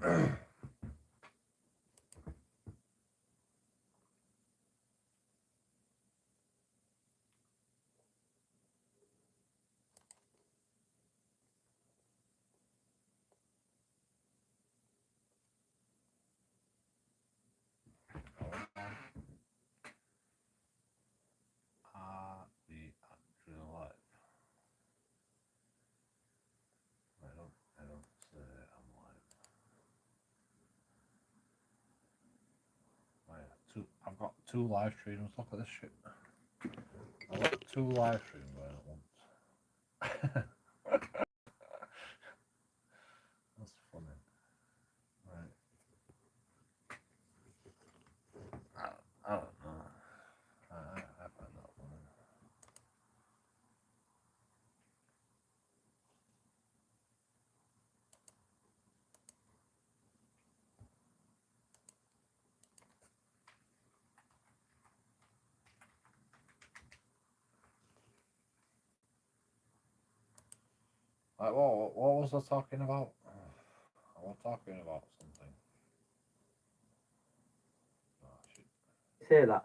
Are we actually live? I don't say I'm live. I've got two live streams. Look at this shit. I've got two live streams going at once. That's funny. Right. I don't know. I find that funny. Like, what was I talking about? I was talking about something. Oh, shit. Say that.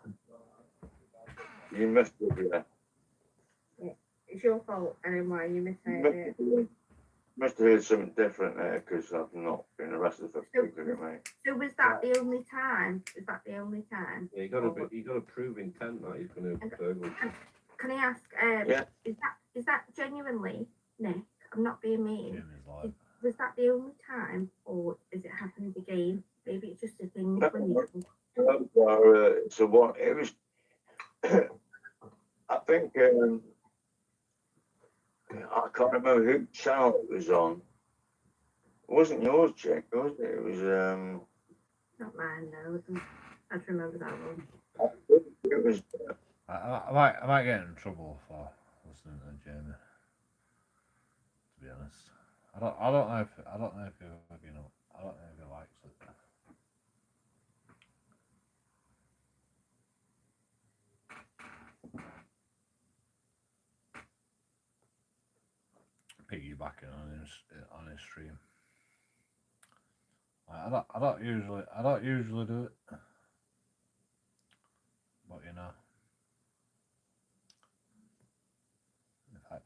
You missed it, Yeah. It's your fault, and why you missed it. Must have heard something different there because I've not been arrested for picking it, mate. So was that the only time? Is that the only time? Yeah, you got to prove intent that he's going to burgle. Can I ask? Yeah. Is that genuinely, Nick? I'm not being mean. Jimmy's live. Was that the only time, or is it happened again? Maybe it's just a thing when you. So what it was? I think I can't remember who channel it was on. It wasn't yours, Chick, was it? It was Not mine, no. I just remember that one. It was. I might get in trouble for listening to Jamie. To be honest, I don't know if he I don't know if he likes it. Piggybacking on his stream. Like, I don't usually do it, but you know,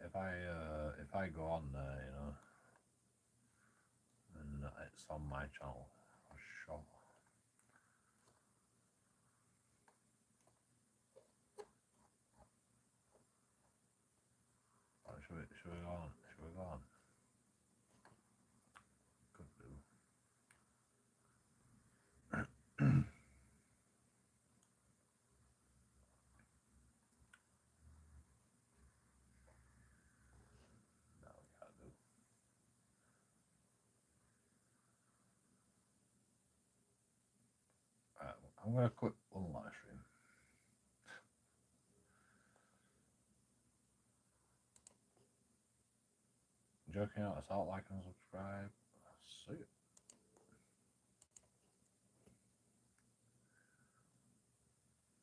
if I go on there, you know, and it's on my channel, for sure. Right, should we go on? Should we go on? Could do. No, we can't do. Right, I'm gonna quit one live stream. JoeKingAudits out, like and subscribe. See you.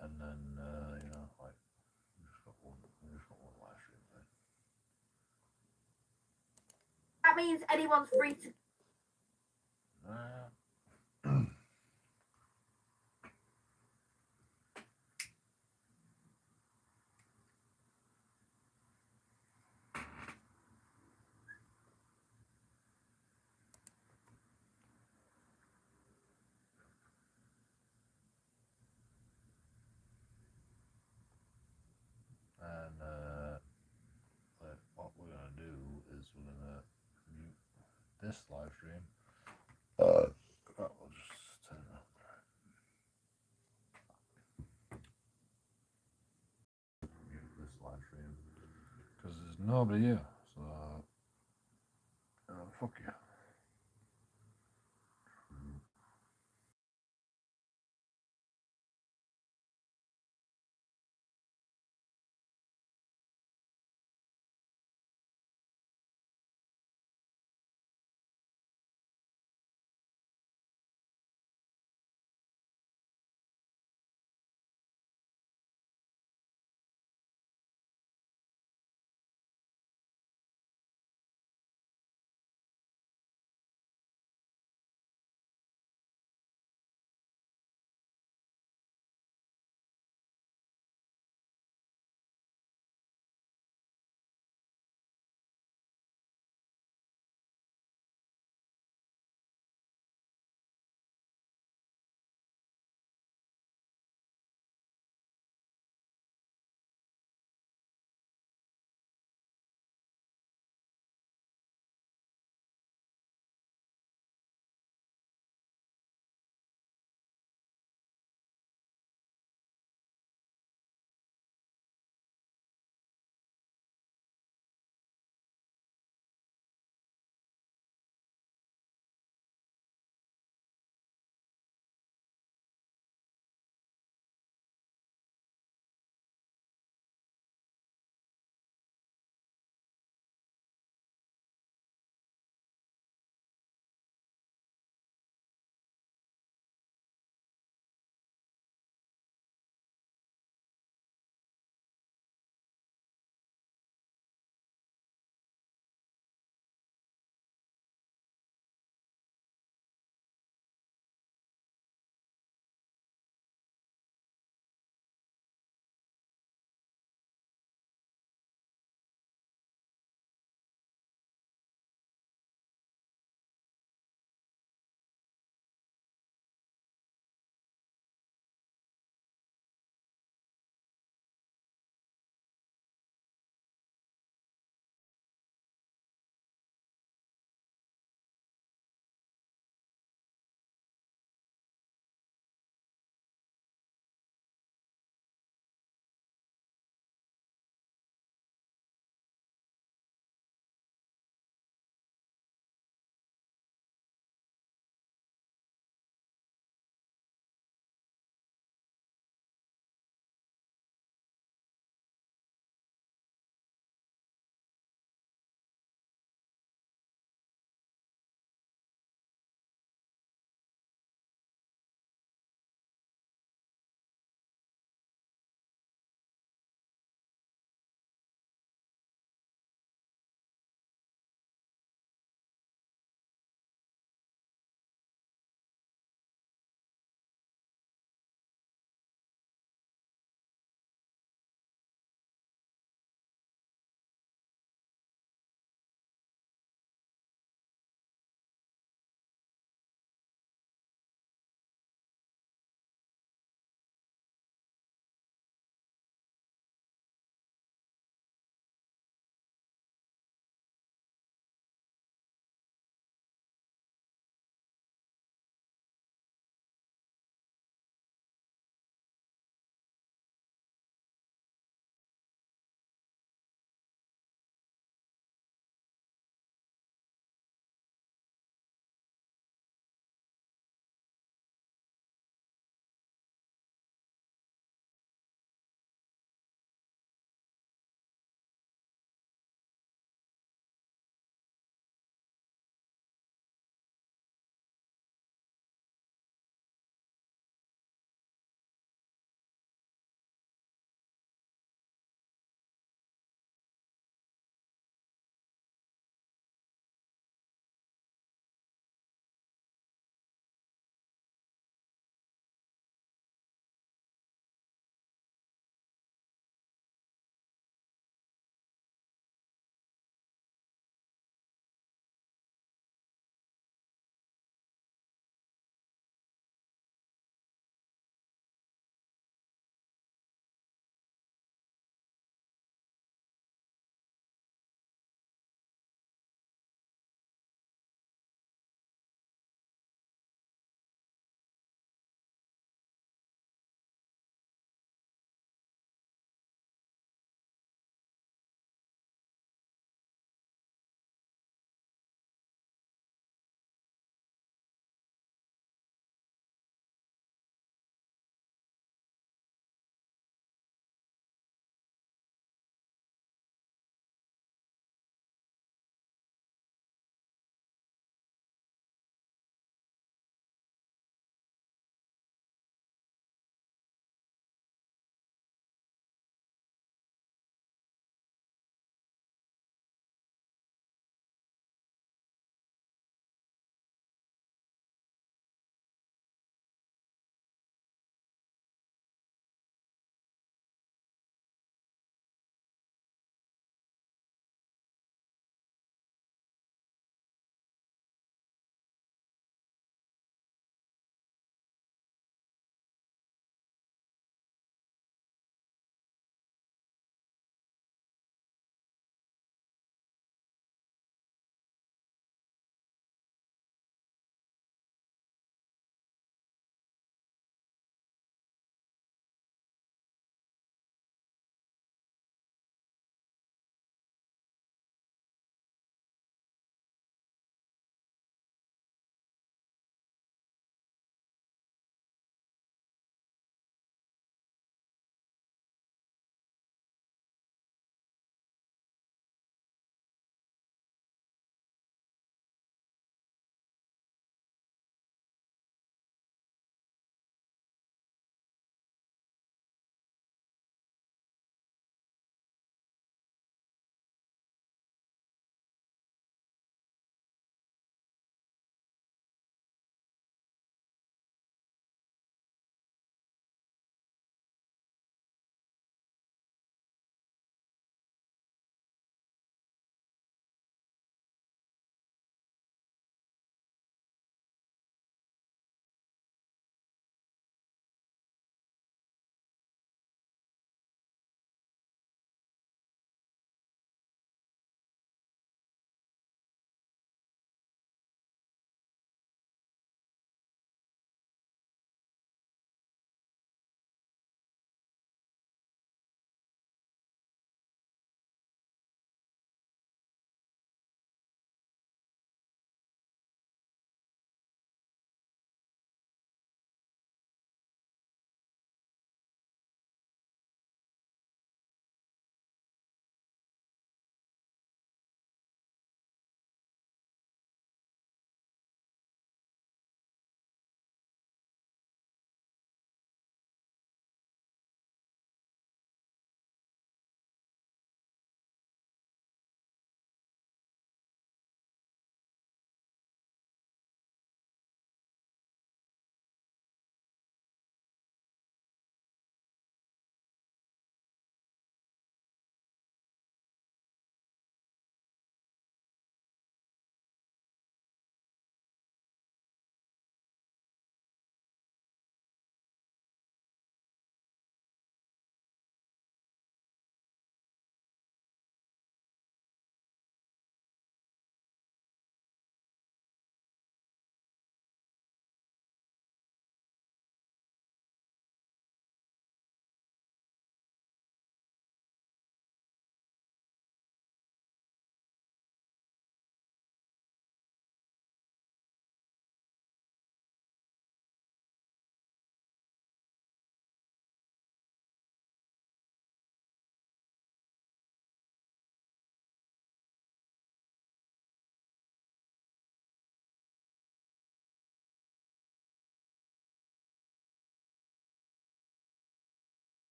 And then you know, like we just got one live stream thing. That means anyone's free to. And what we're gonna do is we're gonna mute this live stream. We'll just turn it up. Mute this live stream because there's nobody here. So fuck you.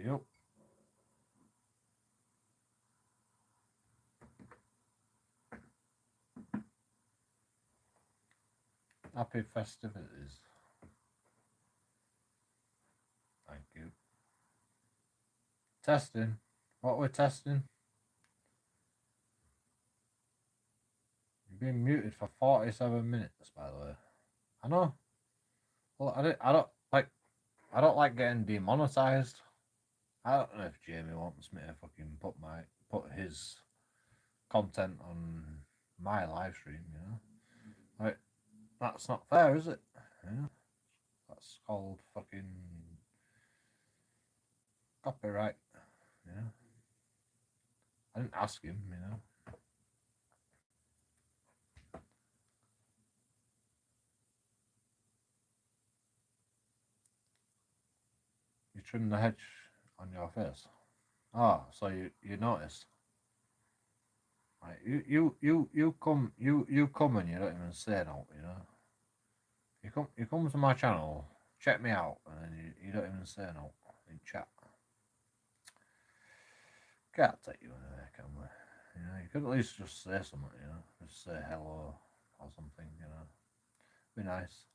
Yep. Happy festivities. Thank you. Testing. What we're testing? You've been muted for 47 minutes, by the way. I know. Well, I don't like getting demonetized. I don't know if Jamie wants me to fucking put his content on my live stream, you know. Like, that's not fair, is it? Yeah. That's called fucking copyright, you know. I didn't ask him, you know. You trimmed the hedge on your face. Oh, so you noticed. Right, you come and you don't even say no, you know. You come to my channel, check me out, and then you don't even say no in chat. Can't take you anywhere, can we? You know, you could at least just say something, you know, just say hello or something, you know. Be nice.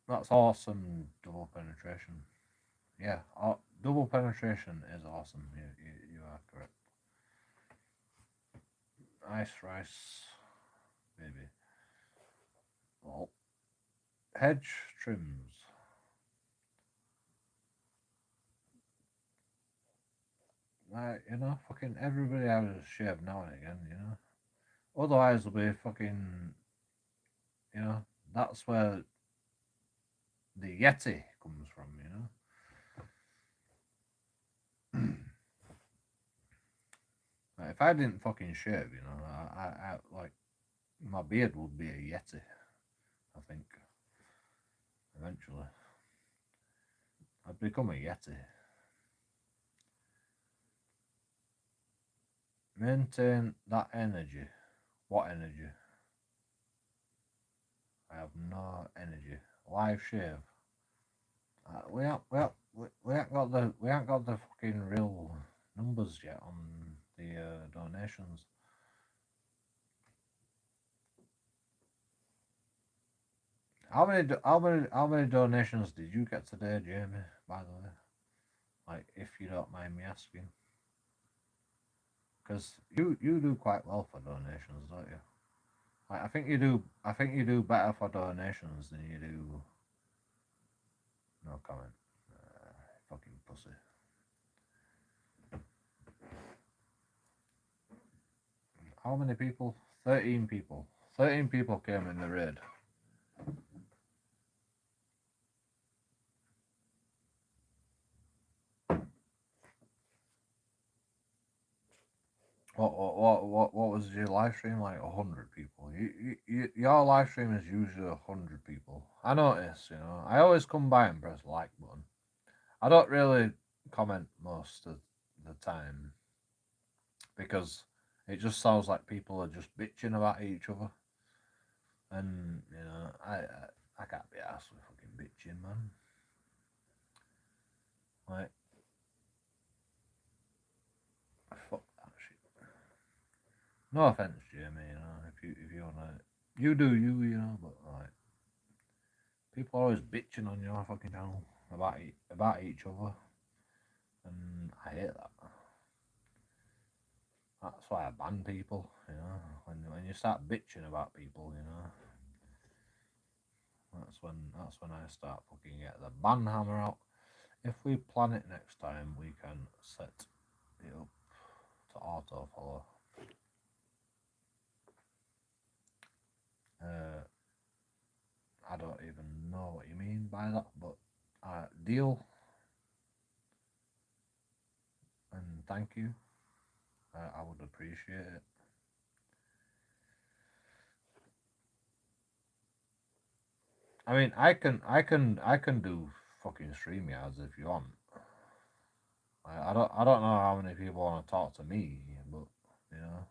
That's awesome. Double penetration. Yeah, double penetration is awesome. You are correct. Ice rice, baby. Well, hedge trims. You know, fucking everybody has a shave now and again, you know. Otherwise, they'll be fucking, you know, that's where the Yeti comes from, you know. Like, if I didn't fucking shave, you know, I like my beard would be a Yeti. I think eventually I'd become a Yeti. Maintain that energy. What energy? I have no energy. Live shave. We ain't got the fucking real numbers yet on the donations. How many donations did you get today, Jamie? By the way, like, if you don't mind me asking, because you do quite well for donations, don't you? Like, I think you do better for donations than you do. No comment. Fucking pussy. How many people? 13 people. 13 people came in the raid. What was your live stream like? 100 people. Your live stream is usually 100 people. I notice, you know. I always come by and press the like button. I don't really comment most of the time because it just sounds like people are just bitching about each other, and you know, I can't be arsed with fucking bitching, man. Like, fuck that shit. No offense, Jamie. You know, if you wanna, you do you, you know. But like, people are always bitching on your fucking channel about each other, and I hate that. That's why I ban people. You know, when you start bitching about people, you know, that's when I start fucking get the ban hammer out. If we plan it next time, we can set it up to auto follow. I don't even know what you mean by that, but deal, and thank you. I would appreciate it. I mean, I can do fucking StreamYards if you want. I don't know how many people want to talk to me, but you know,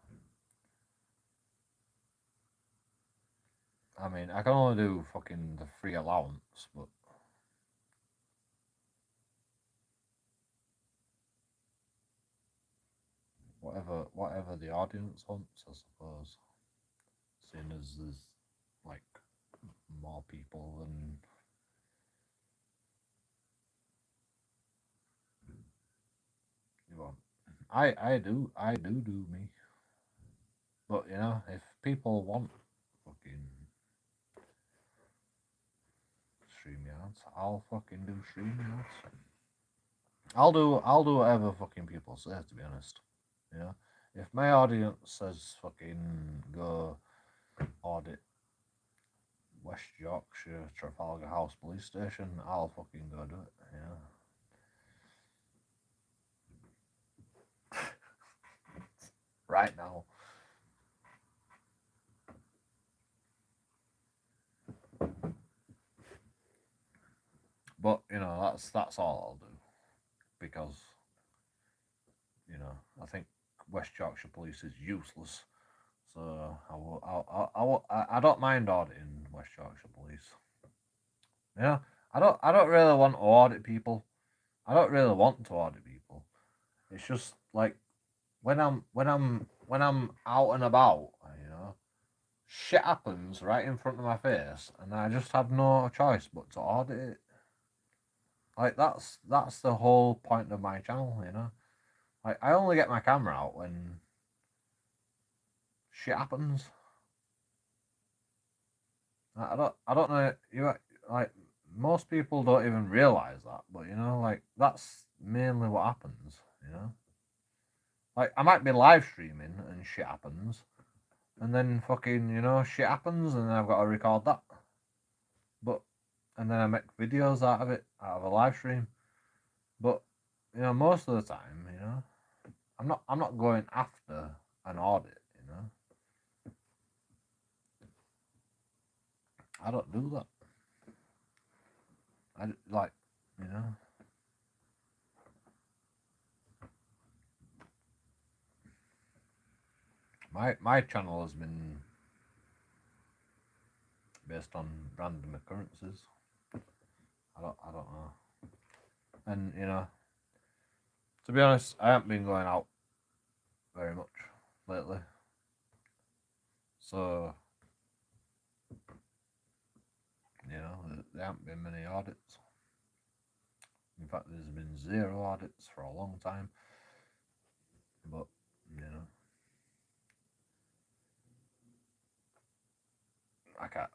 I mean, I can only do fucking the free allowance, but whatever the audience wants, I suppose. Seeing as there's like more people than you want. I do me. But you know, if people want fucking StreamYards, I'll fucking do StreamYards. I'll do whatever fucking people say, to be honest. You know? If my audience says fucking go audit West Yorkshire Trafalgar House Police Station, I'll fucking go do it, you know. Right now. But you know, that's all I'll do. Because you know, I think West Yorkshire Police is useless. So I don't mind auditing West Yorkshire Police. You know, I don't really want to audit people. I don't really want to audit people. It's just like when I'm out and about, you know, shit happens right in front of my face, and I just have no choice but to audit it. Like that's the whole point of my channel, you know. Like I only get my camera out when shit happens. I don't know. You like most people don't even realize that, but you know, like that's mainly what happens. You know, like I might be live streaming and shit happens, and then fucking you know shit happens, and then I've got to record that. But and then I make videos out of it, out of a live stream. But you know, most of the time, you know, I'm not going after an audit. You know, I don't do that. I like, you know. My channel has been based on random occurrences. I don't know. And you know, to be honest, I haven't been going out very much lately. So you know, there haven't been many audits. In fact, there's been 0 audits for a long time. But you know, I can't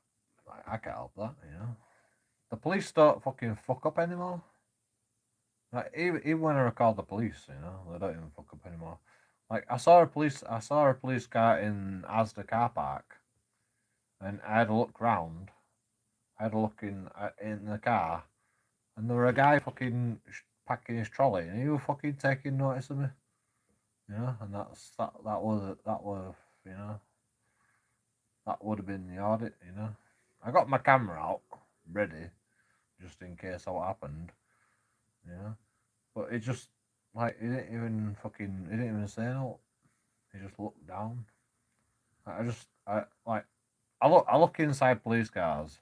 help that. You know, the police don't fucking fuck up anymore. Like even when I record the police, you know, they don't even fuck up anymore. Like I saw a police car in Asda car park, and I had a look round. I had a look in the car, and there were a guy fucking packing his trolley, and he was fucking taking notice of me. You know, and that was you know, that would have been the audit. You know, I got my camera out ready, just in case that happened. You know, but it just like he didn't even say no. He just looked down. I look inside police cars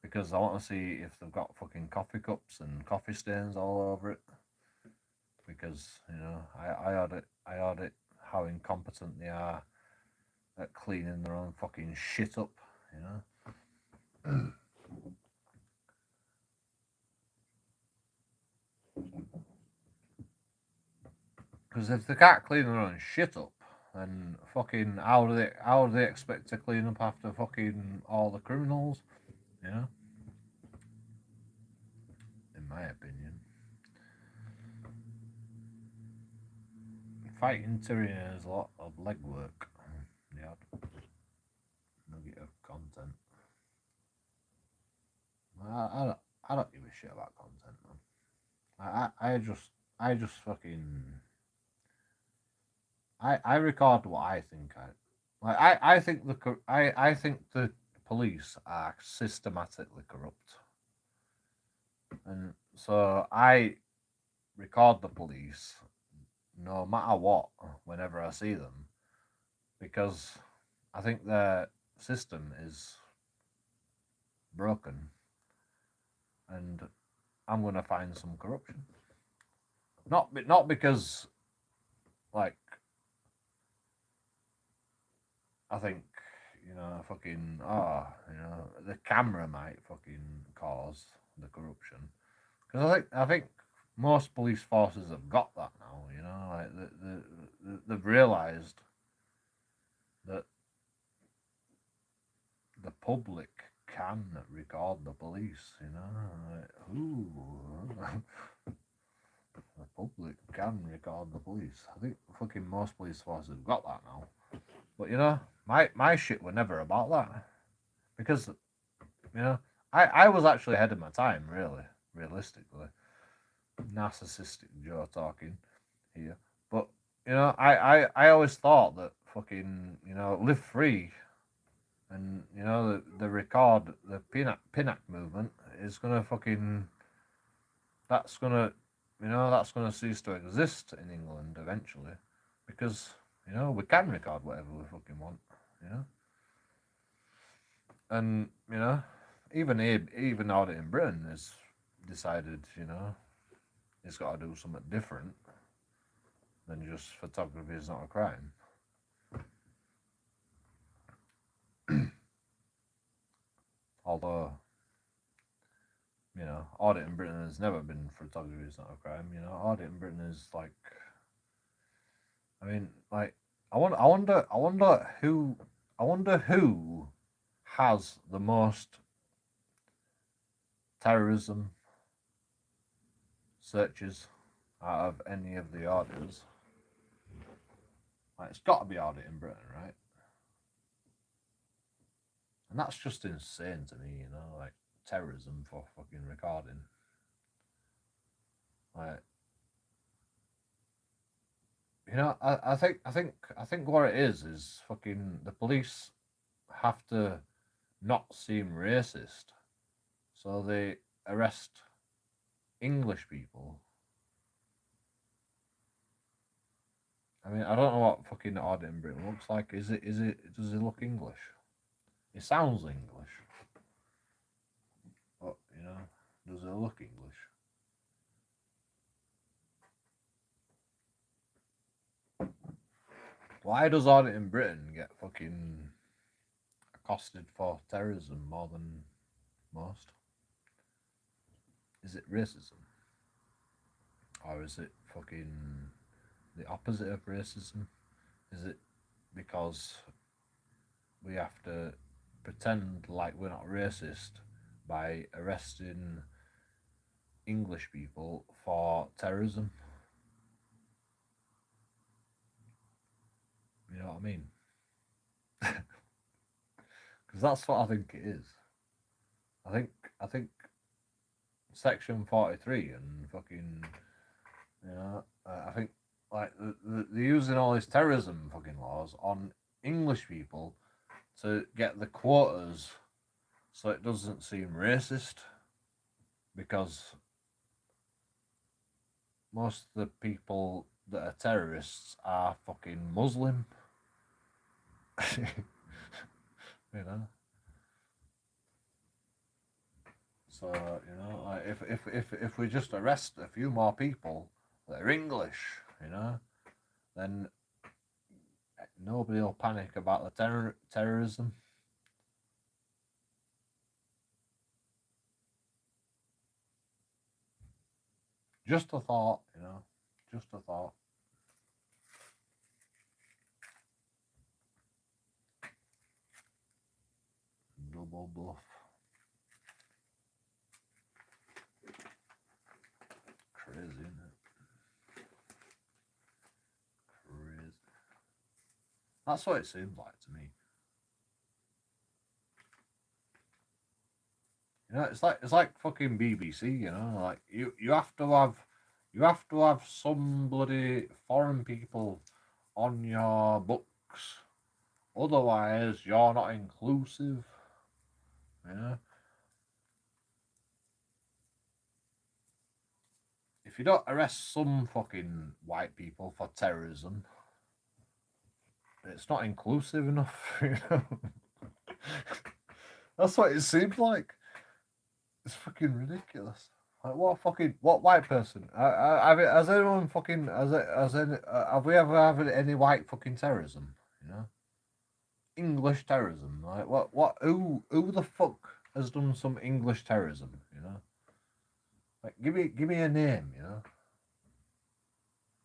because I want to see if they've got fucking coffee cups and coffee stains all over it. Because you know, I audit how incompetent they are at cleaning their own fucking shit up. You know. Because if they can't clean their own shit up, then fucking how do they expect to clean up after fucking all the criminals? You know. In my opinion. Fighting tyranny is a lot of legwork. Yeah. Nugget of content. I don't give a shit about content, man. I just fucking I record what I think I think the police are systematically corrupt, and so I record the police no matter what whenever I see them, because I think their system is broken, and I'm gonna find some corruption. Not because like I think, fucking, the camera might fucking cause the corruption. Because I think most police forces have got that now, like they've realised that the public can record the police, like, the public can record the police. I think fucking most police forces have got that now. But my shit were never about that. Because I was actually ahead of my time, really, realistically. Narcissistic Joe talking here. But I always thought that fucking, live free and the record, the Pinnac movement is gonna fucking, that's gonna cease to exist in England eventually, because we can record whatever we fucking want, and even audit in Britain has decided, it's got to do something different than just photography is not a crime. Although, audit in Britain has never been photography is not a crime. Audit in Britain is like, I mean, like, I wonder who has the most terrorism searches out of any of the auditors. Like, it's got to be audit in Britain, right? And that's just insane to me, like terrorism for fucking recording. Like, I think what it is fucking the police have to not seem racist, so they arrest English people. I mean, I don't know what fucking audit in Britain looks like. Does it look English? It sounds English. But, does it look English? Why does audit in Britain get fucking accosted for terrorism more than most? Is it racism? Or is it fucking the opposite of racism? Is it because we have to pretend like we're not racist by arresting English people for terrorism? You know what I mean? Because that's what I think it is. I think Section 43 and fucking, I think like they're using all these terrorism fucking laws on English people to get the quotas so it doesn't seem racist, because most of the people that are terrorists are fucking Muslim. So like if we just arrest a few more people that are English, then nobody will panic about the terrorism. Just a thought, just a thought. Double bluff. Crazy, isn't it? Crazy. That's what it seems like to me. It's like fucking BBC, like you have to have some bloody foreign people on your books, otherwise you're not inclusive. If you don't arrest some fucking white people for terrorism, it's not inclusive enough, That's what it seems like. It's fucking ridiculous. Like, what white person? Has anyone fucking have we ever had any white fucking terrorism? English terrorism. Like what who the fuck has done some English terrorism, you know? Like give me a name, you know?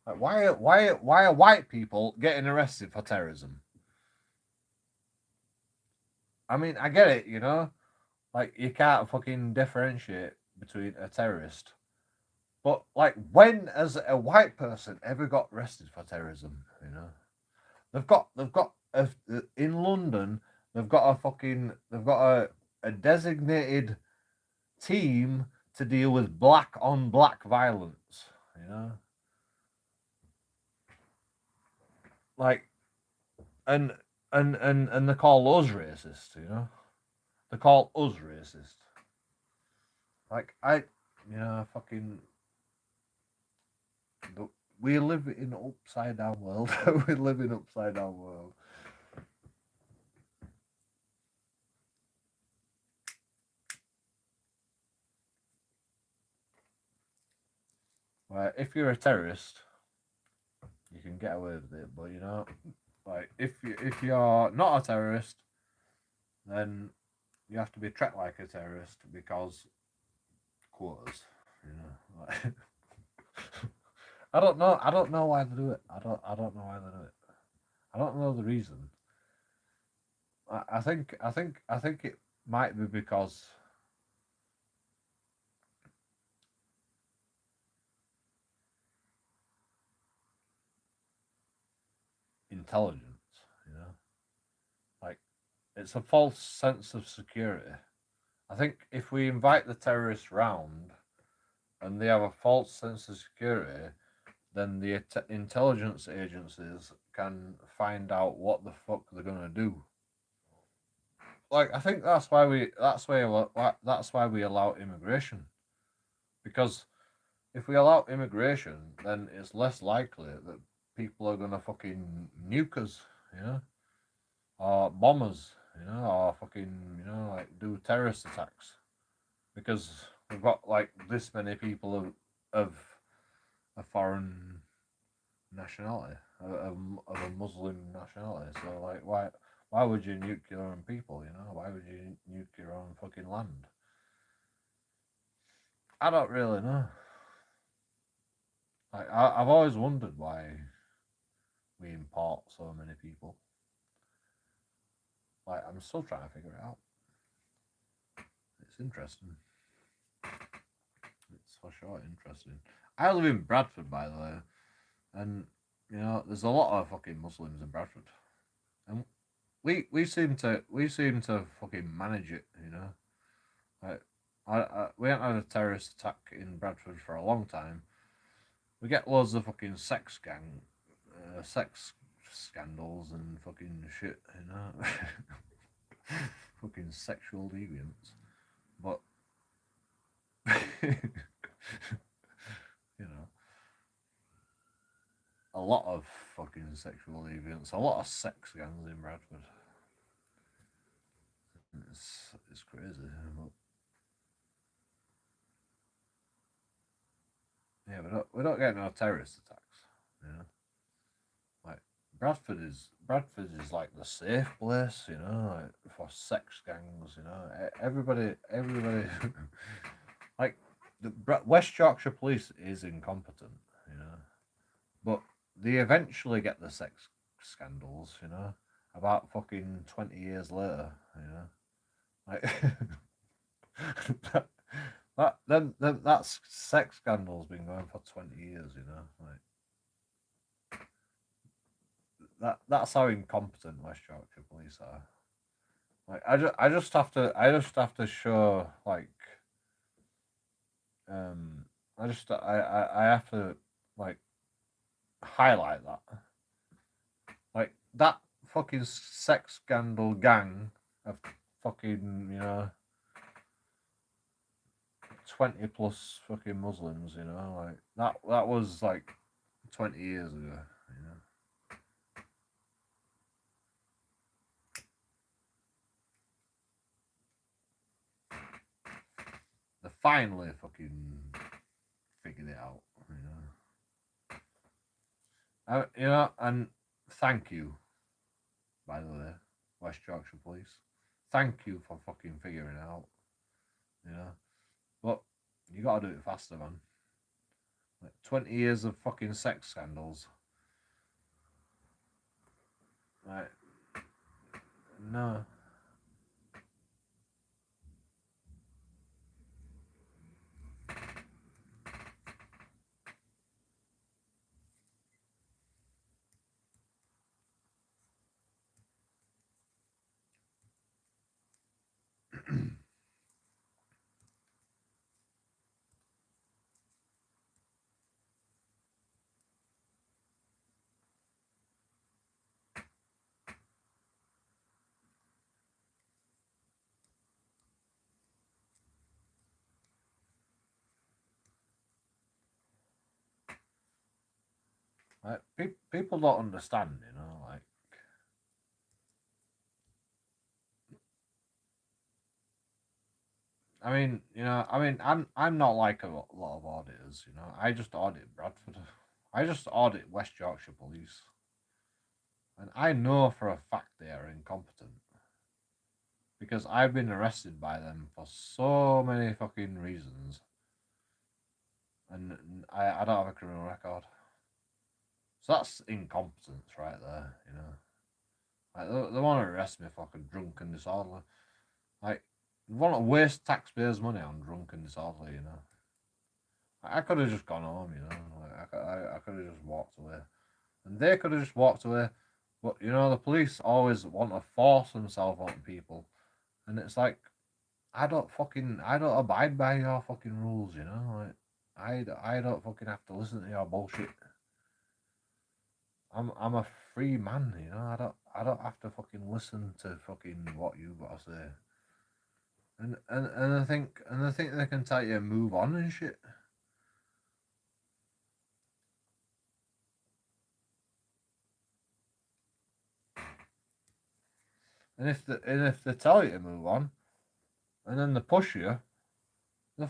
Like why are white people getting arrested for terrorism? I mean, I get it, you know? Like you can't fucking differentiate between a terrorist. But like when has a white person ever got arrested for terrorism, you know? They've got in London. They've got a designated team to deal with black on black violence. You know, like and they call us racist. You know, they call us racist. Like fucking. We live in an upside down world. We live in an upside down world. Where if you're a terrorist, you can get away with it, but you know, like if you're not a terrorist, then you have to be treated like a terrorist because quotas. You know, like, I don't know. I don't know why they do it. I don't know why they do it. I don't know the reason. I think it might be because intelligence. You know, like it's a false sense of security. I think if we invite the terrorists round and they have a false sense of security, then the intelligence agencies can find out what the fuck they're gonna do. Like I think that's why we allow immigration, because if we allow immigration, then it's less likely that people are gonna fucking nuke us, you know, or bomb us, you know, or fucking like do terrorist attacks, because we've got like this many people of a foreign nationality, of a Muslim nationality. So like, why would you nuke your own people? You know, why would you nuke your own fucking land? I don't really know. Like, I've always wondered why we import so many people. Like, I'm still trying to figure it out. It's interesting. It's for sure interesting. I live in Bradford, by the way, and you know, there's a lot of fucking Muslims in Bradford, and we seem to fucking manage it, you know. Like, we haven't had a terrorist attack in Bradford for a long time. We get loads of fucking sex scandals and fucking shit, you know. Fucking sexual deviants, but you know, a lot of fucking sexual deviants, a lot of sex gangs in Bradford. It's crazy, but yeah, we don't get no terrorist attacks, you know. Like Bradford is like the safe place, you know, like for sex gangs, you know. Everybody, like the West Yorkshire Police is incompetent, you know, but they eventually get the sex scandals, you know, about fucking 20 years later, you know, like that sex scandal's been going for 20 years, you know, like. That's how incompetent West Yorkshire Police are. Like I just have to show like I have to like highlight that, like that fucking sex scandal gang of fucking 20 plus fucking Muslims, you know, like that was like 20 years ago, you know. They finally fucking figured it out, you know. And thank you, by the way. West Yorkshire Police. Thank you for fucking figuring it out. You know, but you gotta do it faster, man. Like 20 years of fucking sex scandals. Like, no. Like, people don't understand, you know, like, I mean, you know, I'm not like a lot of auditors, you know. I just audit Bradford. I just audit West Yorkshire Police. And I know for a fact they are incompetent. Because I've been arrested by them for so many fucking reasons. And I don't have a criminal record. So that's incompetence right there, you know. Like, they want to arrest me for fucking drunk and disorderly. Like, they want to waste taxpayers' money on drunk and disorderly, you know. I could have just gone home, you know. Like, I could have just walked away. And they could have just walked away. But, you know, the police always want to force themselves on people. And it's like, I don't abide by your fucking rules, you know. Like, I don't fucking have to listen to your bullshit. I'm a free man, you know. I don't have to fucking listen to fucking what you gotta say. And I think they can tell you to move on and shit. And if they tell you to move on, and then they push you, they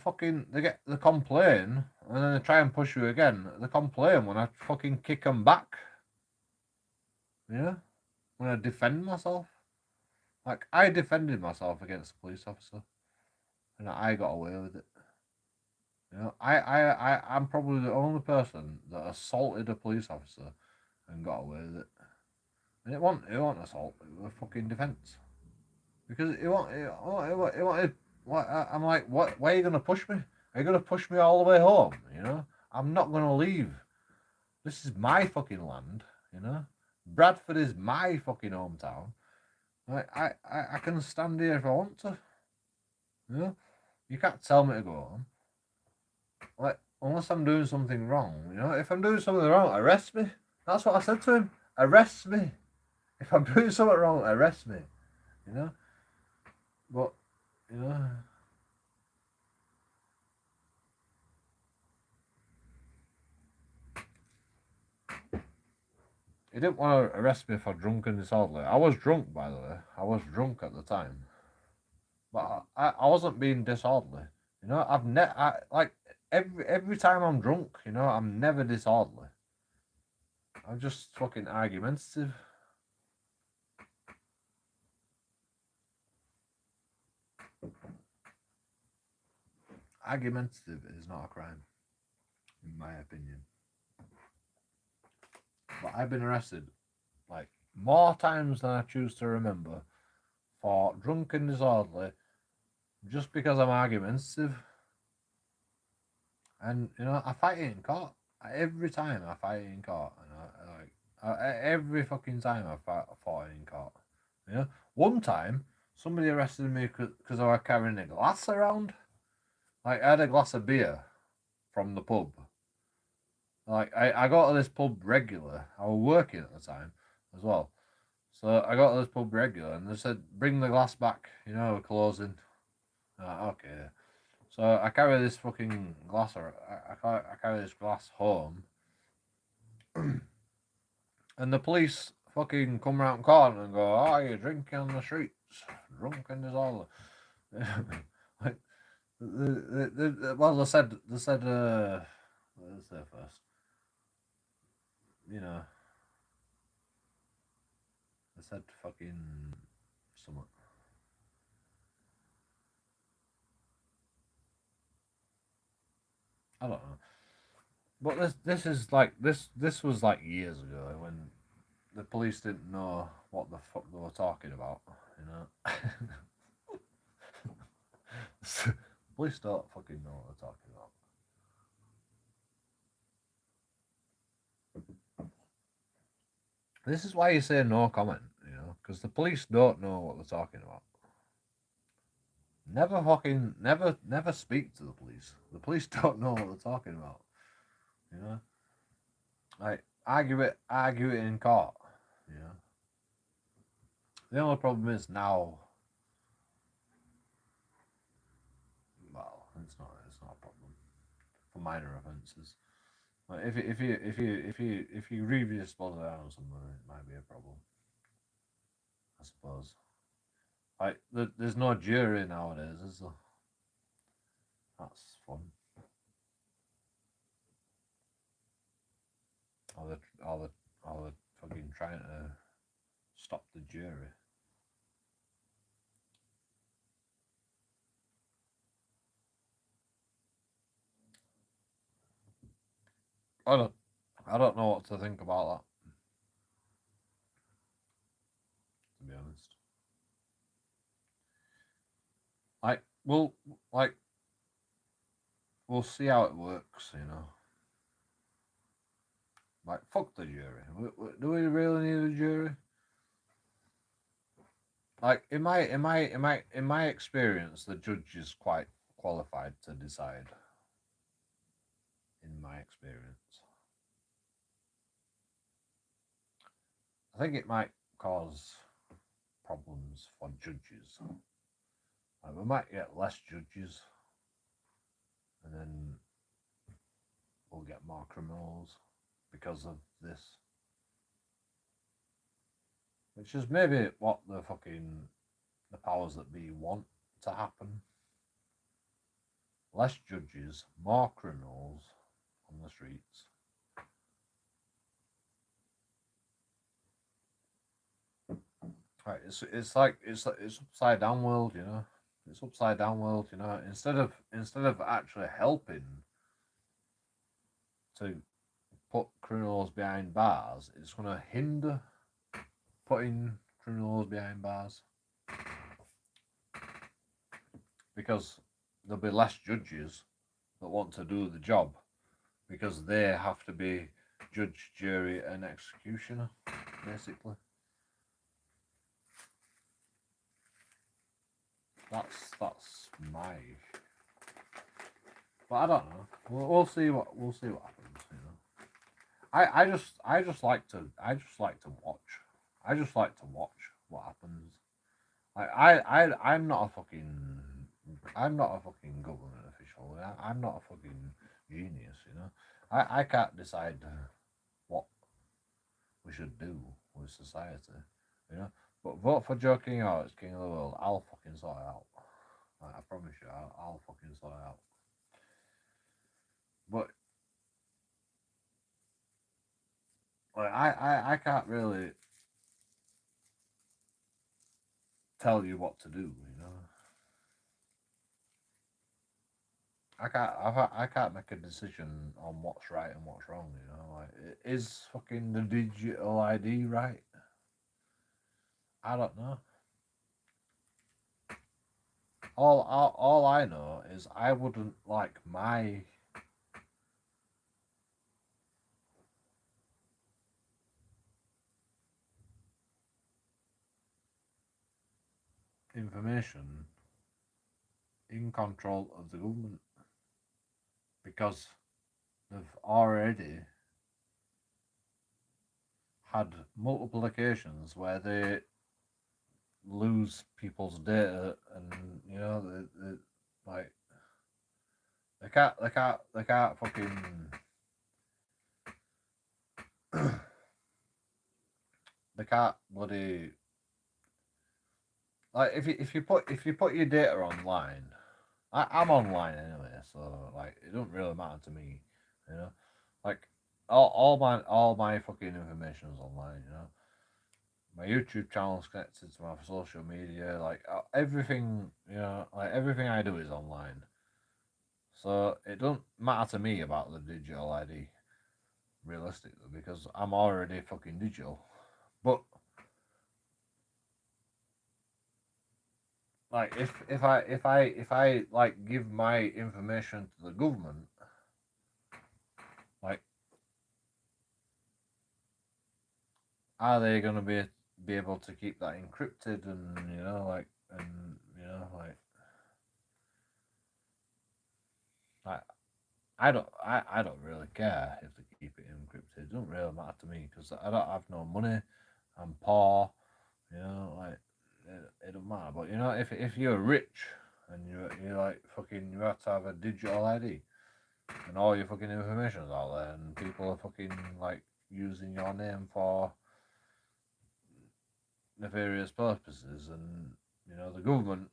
complain, and then they try and push you again. They complain when I fucking kick them back. Yeah, when I defend myself. Like, I defended myself against a police officer, and I got away with it. You know, I'm probably the only person that assaulted a police officer and got away with it. And it wasn't assault, it was fucking defence. Because it wanted, what, I'm like, what? Why are you going to push me? Are you going to push me all the way home? You know, I'm not going to leave. This is my fucking land, you know. Bradford is my fucking hometown. Like, I can stand here if I want to. You know, you can't tell me to go home. Like, unless I'm doing something wrong, you know. If I'm doing something wrong, arrest me. That's what I said to him. Arrest me. If I'm doing something wrong, arrest me. You know. But, you know. He didn't want to arrest me for drunk and disorderly. I was drunk, by the way. I was drunk at the time. But I wasn't being disorderly. You know, like, every time I'm drunk, you know, I'm never disorderly. I'm just fucking argumentative. Argumentative is not a crime, in my opinion. But I've been arrested, like, more times than I choose to remember for drunk and disorderly just because I'm argumentative. And, you know, I fight it in court. Every time I fight it in court. And every fucking time I fought it in court. You know, one time somebody arrested me because I was carrying a glass around. Like, I had a glass of beer from the pub. Like, I got to this pub regular. I was working at the time as well. So I got to this pub regular, and they said, bring the glass back, you know, we're closing. Okay. So I carry this fucking glass, I carry this glass home. And the police fucking come around the corner and go, oh, you're drinking on the streets. Drunk and disorderly. Like, well, they said, what did they say first? You know, they said fucking, I don't know. But this is like this was like years ago when the police didn't know what the fuck they were talking about, you know. Police don't fucking know what they're talking about. This is why you say no comment, you know, because the police don't know what they're talking about. Never speak to the police. The police don't know what they're talking about, you know. Like argue it in court, you know. The only problem is now. Well, it's not a problem for minor offences. Like if you grievous dispose down or something, it might be a problem. I suppose. Like there's no jury nowadays, is there? That's fun. Or they're fucking trying to stop the jury. I don't know what to think about that. To be honest. We'll see how it works, you know. Like fuck the jury. Do we really need a jury? Like in my experience, the judge is quite qualified to decide. In my experience, I think it might cause problems for judges. Like we might get less judges, and then we'll get more criminals because of this. Which is maybe what the powers that be want to happen. Less judges, more criminals on the streets. Right, it's upside down world, you know. It's upside down world, you know. Instead of actually helping to put criminals behind bars, it's going to hinder putting criminals behind bars because there'll be less judges that want to do the job because they have to be judge, jury, and executioner, basically. That's my. But I don't know. We'll see what happens. You know. I just like to watch. I just like to watch what happens. I'm not a fucking government official. I'm not a fucking genius. You know. I can't decide what we should do with society. You know. But vote for JoeKingAudits, King of the World. I'll fucking sort it out. I promise you, I'll fucking sort it out. But like, I can't really tell you what to do. You know, I can't make a decision on what's right and what's wrong. You know, like is fucking the digital ID right? I don't know. All I know is I wouldn't like my information in control of the government because they've already had multiple occasions where they lose people's data and you know they like they can't fucking they can't bloody like if you put your data online. I'm online anyway, so like it don't really matter to me, you know. Like all my fucking information is online, you know. My YouTube channel is connected to my social media, like everything, you know, like everything I do is online. So it doesn't matter to me about the digital ID, realistically, because I'm already fucking digital. But like, if I like give my information to the government, like, are they gonna be able to keep that encrypted and like I don't really care if they keep it encrypted. It doesn't really matter to me because I don't have no money. I'm poor. Like it don't matter. But if you're rich and you're like fucking, you have to have a digital ID and all your fucking information's out there and people are fucking like using your name for nefarious purposes, and the government,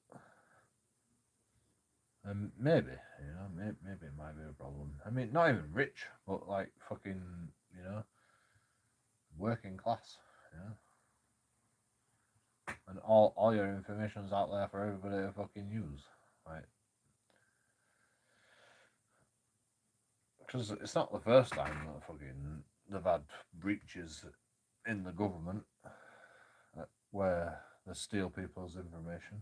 and maybe maybe it might be a problem. I mean, not even rich, but like fucking working class, and all your information's out there for everybody to fucking use, right? Because it's not the first time that fucking they've had breaches in the government where they steal people's information.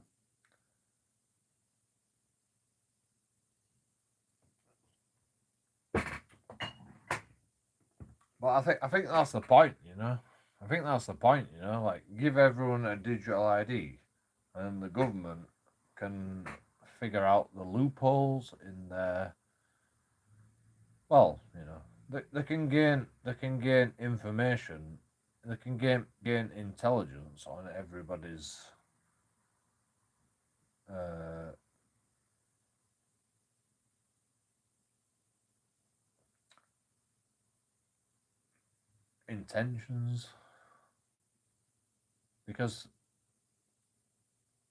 But I think that's the point, I think that's the point, like give everyone a digital ID, and the government can figure out the loopholes in their. Well, they can gain information, they can gain intelligence on everybody's intentions, because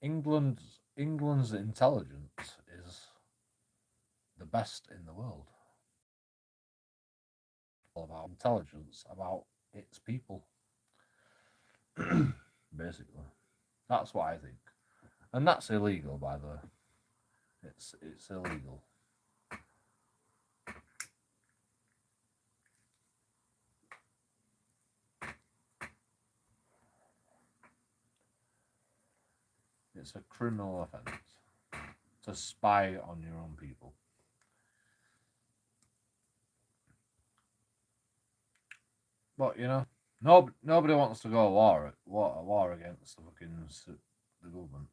England's intelligence is the best in the world. About intelligence about its people, basically. That's what I think, and that's illegal, by the way. It's illegal. It's a criminal offence to spy on your own people. But nobody wants to go a war against the government.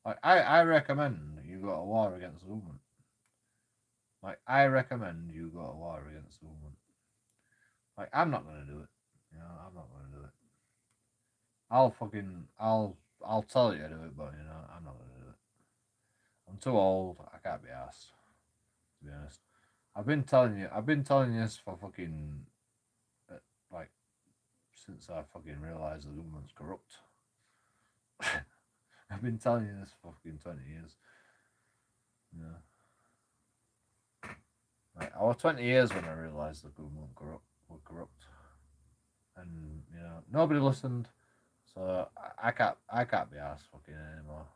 Like I recommend you go to war against the government. Like I recommend you go to war against the government. Like I'm not gonna do it. I'm not gonna do it. I'll tell you to do it, but I'm not gonna do it. I'm too old. I can't be asked. To be honest, I've been telling you this for fucking like since I fucking realised the government's corrupt. I've been telling you this for fucking 20 years. Like, I was 20 years when I realised the government were corrupt, and nobody listened, so I can't be asked fucking anymore.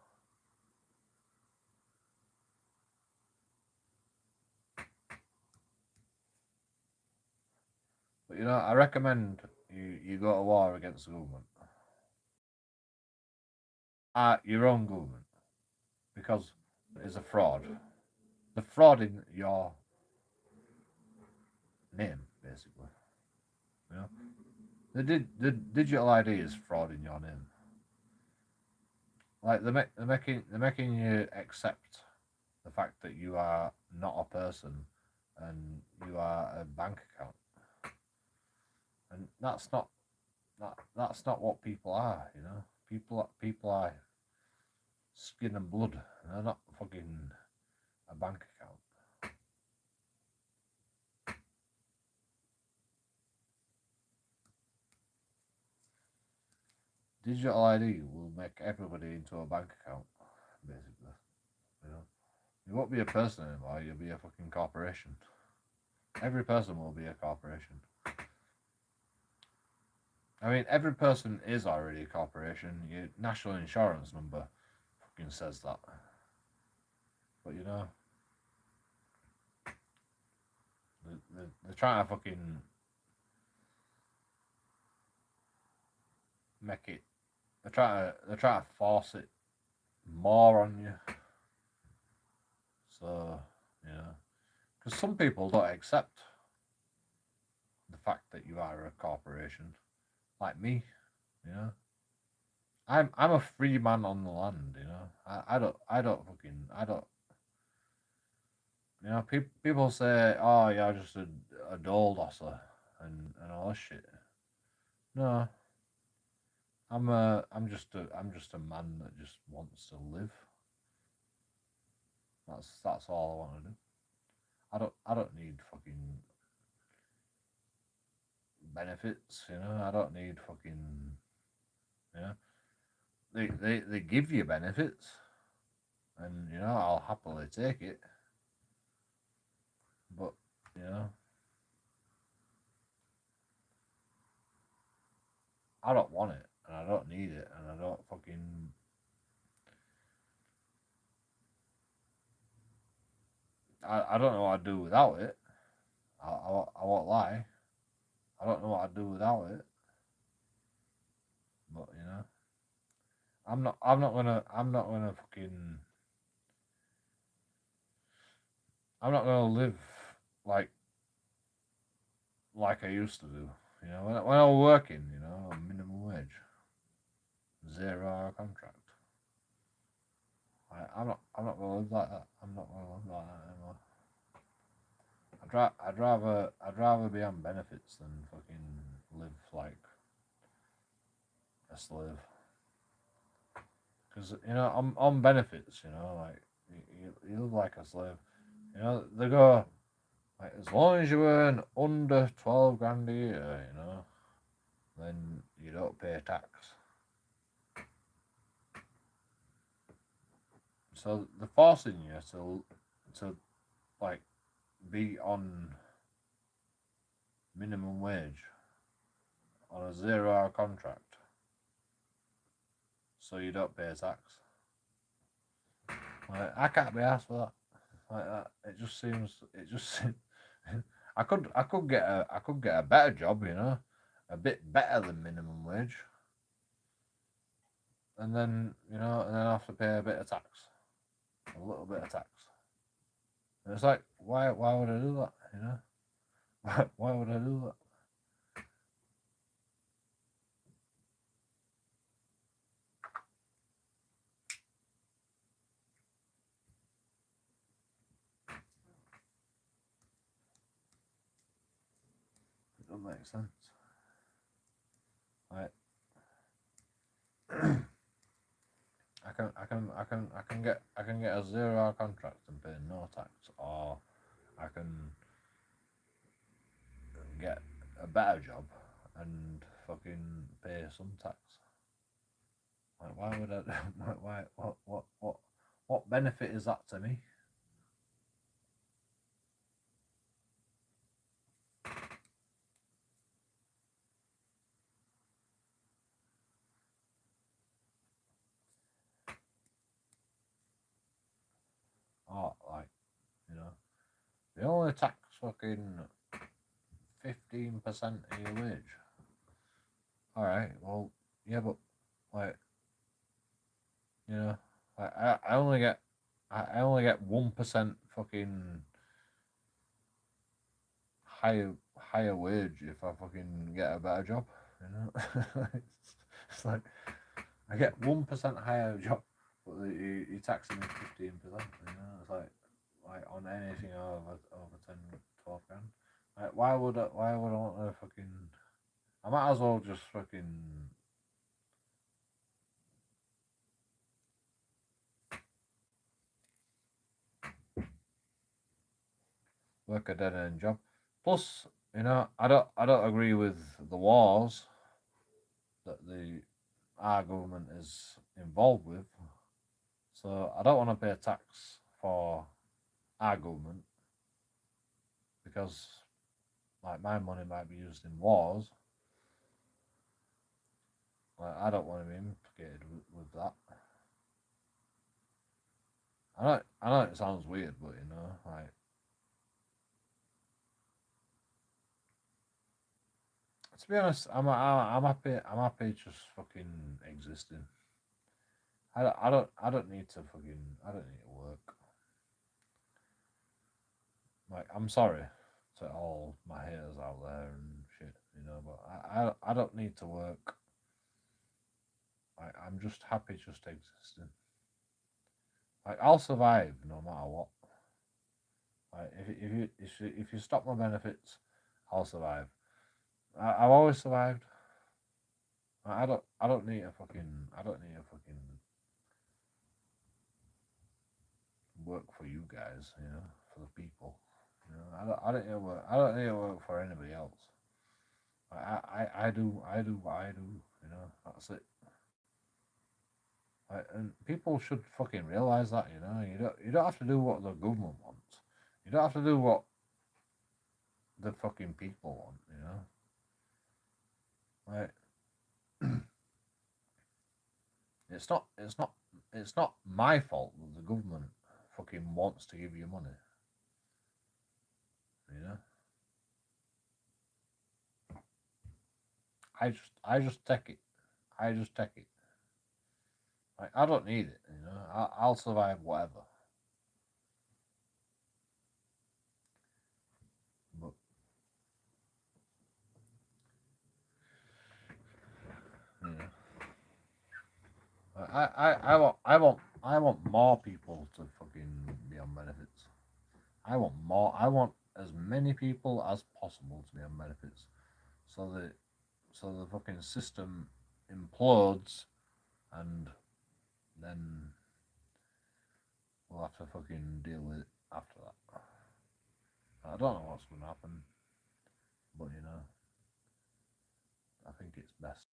But I recommend you go to war against the government. Your own government, because it's a fraud. The fraud in your name, basically. The digital ID is fraud in your name. Like they're making you accept the fact that you are not a person and you are a bank account, and that's not what people are. People are skin and blood. They're not fucking a bank account. Digital ID will make everybody into a bank account, basically. You won't be a person anymore. You'll be a fucking corporation. Every person will be a corporation. I mean, every person is already a corporation. Your national insurance number fucking says that. But trying to fucking make it. They're trying to force it more on you. So because some people don't accept the fact that you are a corporation, like me. I'm a free man on the land. I don't. People say, "Oh, you're just a dole dosser and all this shit." No, I'm just a man that just wants to live. That's all I want to do. I don't need fucking benefits. I don't need fucking. They give you benefits, and I'll happily take it. But I don't want it, and I don't need it, and I don't fucking. I don't know what I'd do without it. I won't lie. I don't know what I'd do without it. But I'm not gonna fucking. I'm not gonna live like I used to do. When I was working, minimum wage, 0 hour contract. I'm not gonna live like that. I'm not gonna live like that anymore. I'd rather be on benefits than fucking live like a slave. Because on benefits, like you live like a slave. They go like as long as you earn under 12 grand a year, then you don't pay tax. So they're forcing you to like be on minimum wage on a 0 hour contract, so you don't pay tax. Like, I can't be asked for that. Like that, it just seems. I could get a better job, a bit better than minimum wage, and then I have to pay a bit of tax, a little bit of tax. And it's like, why would I do that? Why would I do that? It doesn't make sense. Like, I can get a 0 hour contract and pay no tax, or I can get a better job and fucking pay some tax. Like, why would I? What benefit is that to me? Oh, like, they only tax fucking 15% of your wage. All right, well, yeah, but like, I only get 1% fucking higher wage if I fucking get a better job. It's like I get 1% higher job, but you taxing me 15%. It's like on anything over 10, 12 grand. Like, why would I want to fucking? I might as well just fucking work a dead end job. Plus, I don't agree with the wars that our government is involved with. So I don't want to pay tax for our government because like my money might be used in wars. Like, I don't want to be implicated with that. I know it sounds weird, but like To be honest, I'm happy. I'm happy just fucking existing. I don't need to fucking. I don't need to work. Like, I'm sorry to all my haters out there and shit, you know, but I don't need to work. I'm just happy just existing. Like, I'll survive no matter what. Like, if you stop my benefits, I'll survive. I've always survived. I don't need a fucking work for you guys, you know, for the people. You know, I don't need to work. I don't need to work for anybody else. I do what I do. You know, that's it. And people should fucking realize that. You know, you don't have to do what the government wants. You don't have to do what the fucking people want. You know, like it's not my fault that the government fucking wants to give you money. You know, I just take it. I just take it. Like, I don't need it. You know, I'll survive whatever. But you know, I want more people to fucking be on benefits. I want more. I want as many people as possible to be on benefits, so that the fucking system implodes, and then we'll have to fucking deal with it after that. I don't know what's going to happen, but you know, I think it's best.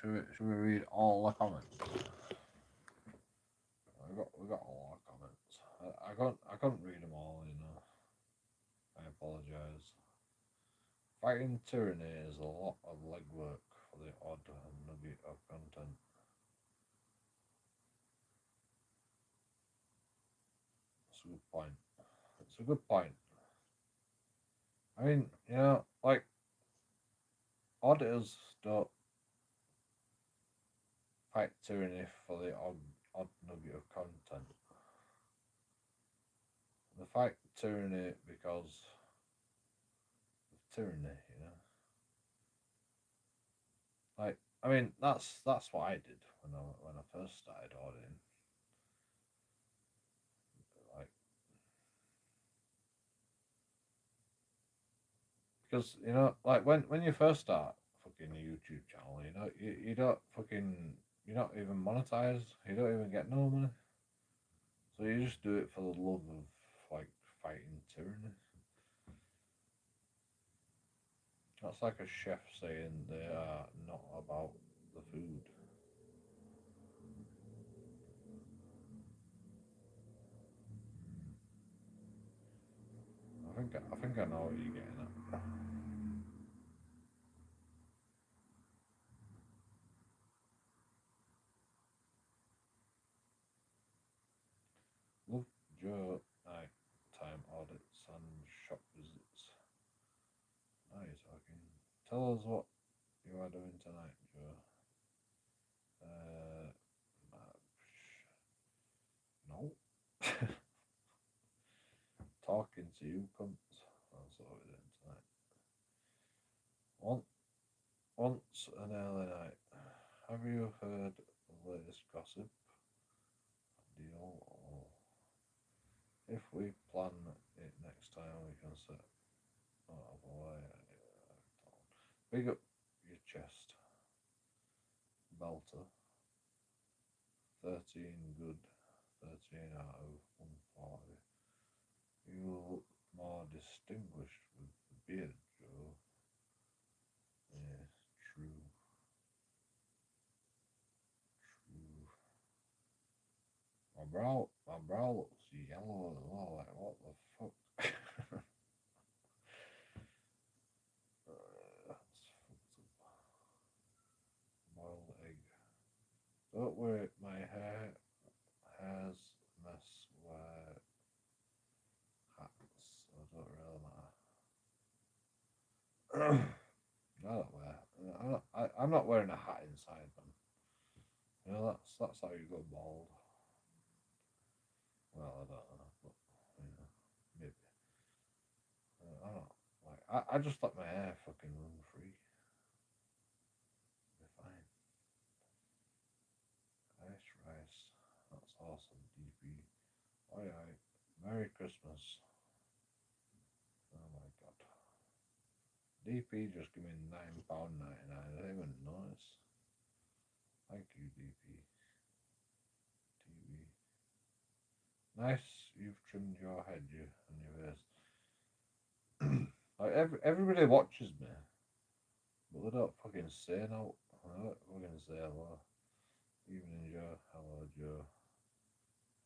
Should we read all the comments? We got a lot of comments. I couldn't read them all. You know, I apologize. Fighting tyranny is a lot of legwork for the odd nugget of content. It's a good point. It's a good point. I mean, you know, like, auditors don't fight tyranny for the odd nugget of content. They fight tyranny because of tyranny, you know. Like, I mean, that's what I did when I first started auditing. Like, because you know, like when you first start fucking fucking YouTube channel. You don't fucking, you're not even monetized. You don't even get no money. So you just do it for the love of like fighting tyranny. That's like a chef saying they are not about the food. I think I know what you're getting at. Love Joe night-time audits and shop visits. Now you're talking. Tell us what you are doing tonight, Joe. No. Talking to you, cunts. That's what we're doing tonight. Once an early night. Have you heard the latest gossip? Deal. Or if we plan it next time, we can set out of the way. Big up your chest. Belter. 13 good. 13 out of 140. You look more distinguished with the beard, Joe. Yes, true. My brow looks yellow as well. Like, what the fuck? That's fucked up. Boiled egg. Don't worry, my hair's mess wear hats, so it don't really matter. I'm not wearing a hat inside them. You know, that's how you go bald. Well, I don't know, but maybe. I don't know. Like, I just let my hair fucking run free. Be fine. Ice rice. That's awesome, DP. Aye. Merry Christmas. Oh my god. DP just give me £9.99. I didn't even notice. Thank you, DP. TV. Nice, you've trimmed your head, you and your face. Like everybody watches me, but they don't fucking say no. They don't fucking say hello. Evening, Joe. Hello, Joe.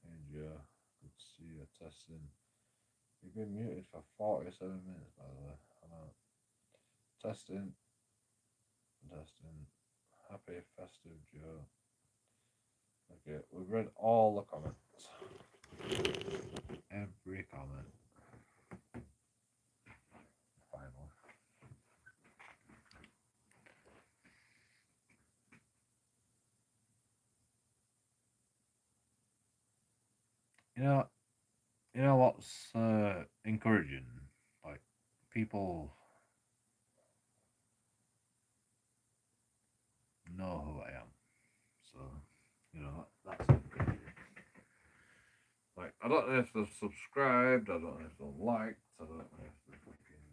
Hey, Joe. Good to see you. Testing. You've been muted for 47 minutes, by the way. I know. Testing. Happy festive, Joe. Okay, we've read all the comments. Every comment. Finally. You know what's encouraging? Like, people know who I am. So, that's encouraging. Like, I don't know if they've subscribed, I don't know if they've liked, I don't know if they're fucking...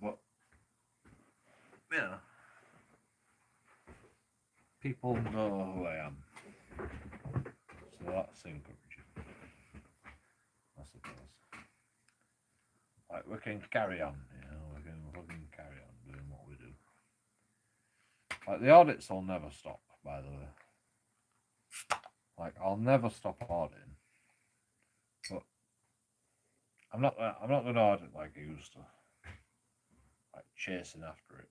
But, people know who I am. So that's encouraging, I suppose. Like, we can carry on, we can fucking carry on doing what we do. Like, the audits will never stop, by the way. Like, I'll never stop auditing. But I'm not going to audit like I used to. Like, chasing after it.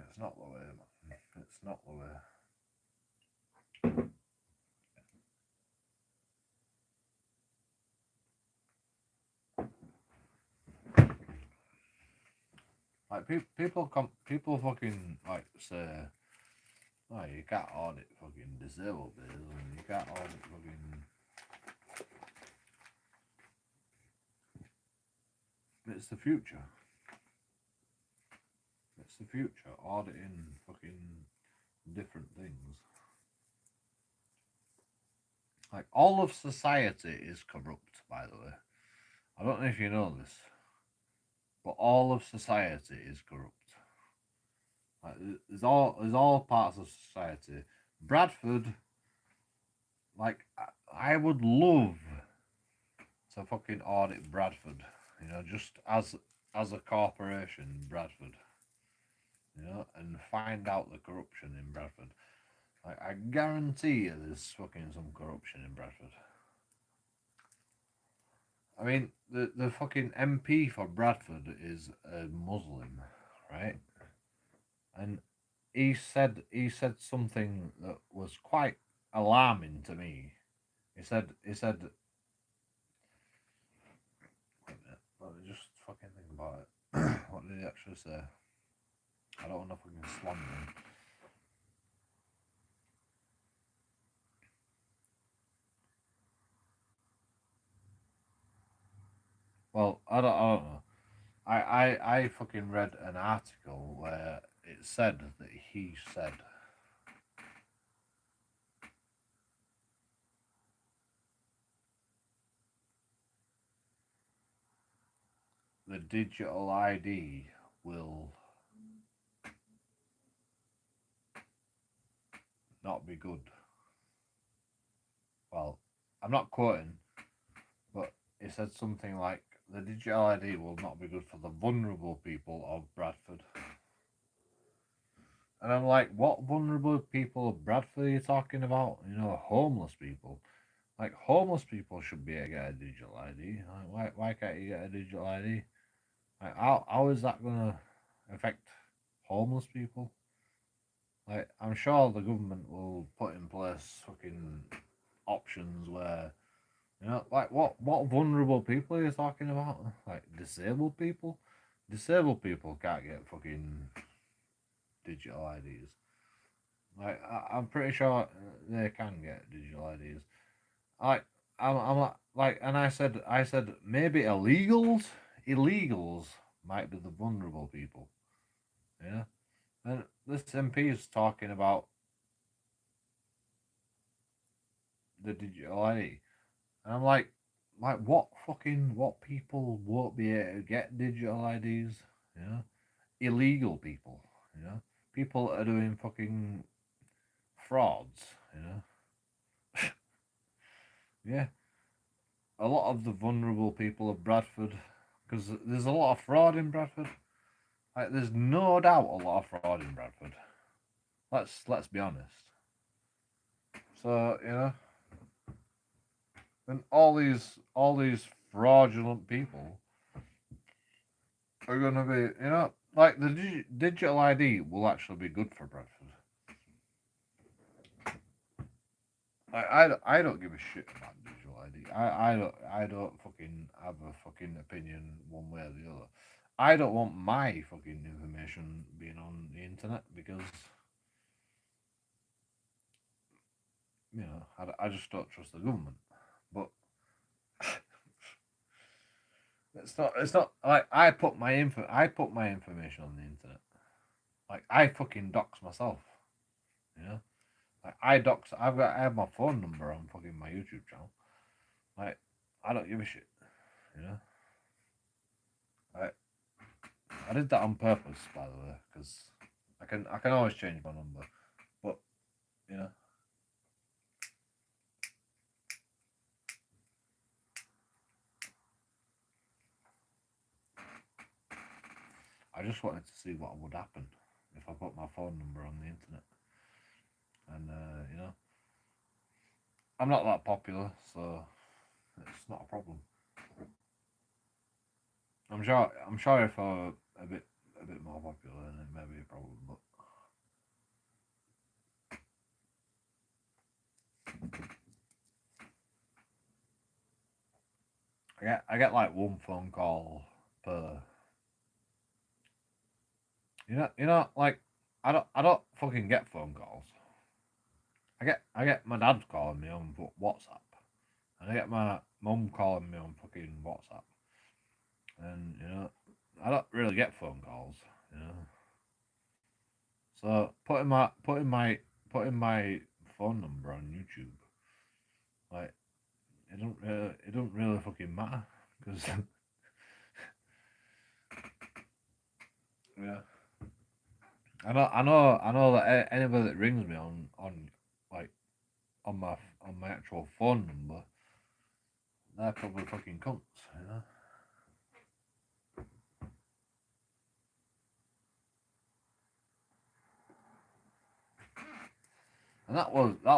It's not the way, man. It's not the way. Like, people fucking, like, say, oh, you can't audit fucking disabled bills, and you can't audit fucking... It's the future. It's the future, auditing fucking different things. Like, all of society is corrupt, by the way. I don't know if you know this, but all of society is corrupt. Like, there's all parts of society. Bradford, like, I would love to fucking audit Bradford, you know, just as a corporation, Bradford, you know, and find out the corruption in Bradford. Like, I guarantee you there's fucking some corruption in Bradford. I mean, the fucking MP for Bradford is a Muslim, right? And he said something that was quite alarming to me. He said wait a minute, let me just fucking think about it. What did he actually say? I don't want to fucking slander him. Well, I don't know. I fucking read an article where it said that he said the digital ID will not be good. Well, I'm not quoting, but he said something like the digital ID will not be good for the vulnerable people of Bradford. And I'm like, what vulnerable people of Bradford are you talking about? You know, homeless people. Like, homeless people should be able to get a digital ID. Like, why can't you get a digital ID? Like, how is that going to affect homeless people? Like, I'm sure the government will put in place fucking options where, you know, like, what vulnerable people are you talking about? Like, disabled people? Disabled people can't get fucking digital IDs. Like, I'm pretty sure they can get digital IDs. Like, I'm like, and I said maybe illegals might be the vulnerable people. Yeah, and this MP is talking about the digital ID, and I'm like what people won't be able to get digital IDs? You know, illegal people. You know, people are doing fucking frauds. You know, yeah, a lot of the vulnerable people of Bradford, because there's a lot of fraud in Bradford. Like, there's no doubt a lot of fraud in Bradford. Let's be honest. So, you know, and all these fraudulent people are gonna be, you know, like the digital ID will actually be good for Bradford. I don't give a shit about digital ID. I don't fucking have a fucking opinion one way or the other. I don't want my fucking information being on the internet because, you know, I just don't trust the government. But it's not like I put my information on the internet. Like, I fucking dox myself. You know? Like, I have my phone number on fucking my YouTube channel. Like, I don't give a shit. You know? I did that on purpose, by the way, because I can always change my number. But, you know, I just wanted to see what would happen if I put my phone number on the internet. And you know, I'm not that popular, so it's not a problem. I'm sure if I were a bit more popular, then it may be a problem. But I get like one phone call per. You know, like, I don't fucking get phone calls. I get my dad calling me on WhatsApp, and I get my mum calling me on fucking WhatsApp, and you know, I don't really get phone calls. You know, so putting my phone number on YouTube Like, it don't really fucking matter, because yeah, I know that anybody that rings me on like on my actual phone number, they're probably fucking cunts, you know. And that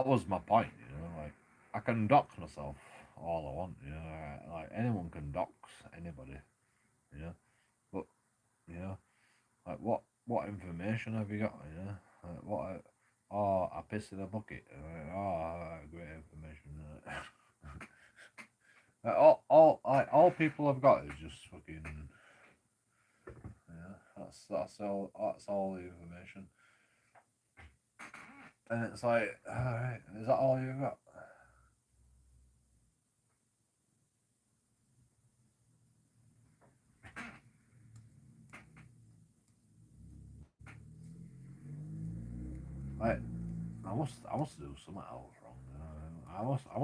was my point, you know. Like, I can dox myself all I want, you know. Like, anyone can dox anybody, you know. But you know, like, what information have you got, you know? Like, oh, I pissed in a bucket. Like, oh, great information. Like, all people have got is just fucking, yeah. That's all the information. And it's like, alright, is that all you've got? Like, I must do something else wrong. You know? I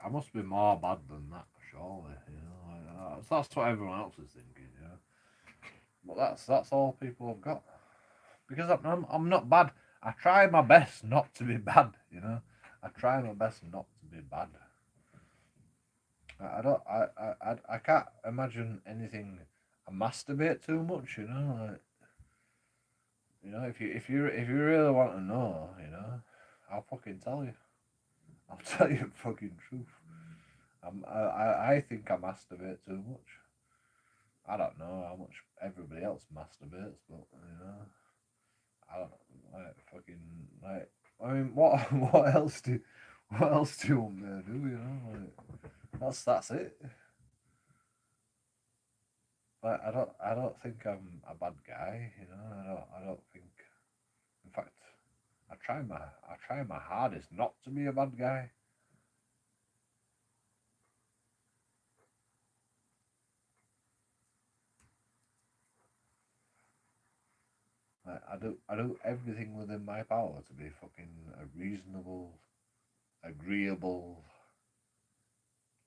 must be more bad than that, surely. You know, like, that's what everyone else is thinking. You know, but that's all people have got. Because I'm not bad. I try my best not to be bad. You know, I try my best not to be bad. I don't. I can't imagine anything. I masturbate too much. You know, like, you know, if you really want to know, you know, I'll fucking tell you. I'll tell you the fucking truth. I think I masturbate too much. I don't know how much everybody else masturbates, but you know, I don't like fucking like. I mean, what else do you want me to do? You know, like, that's it. Like, I don't think I'm a bad guy. You know, I don't think. In fact, I try my hardest not to be a bad guy. I do everything within my power to be fucking a reasonable, agreeable.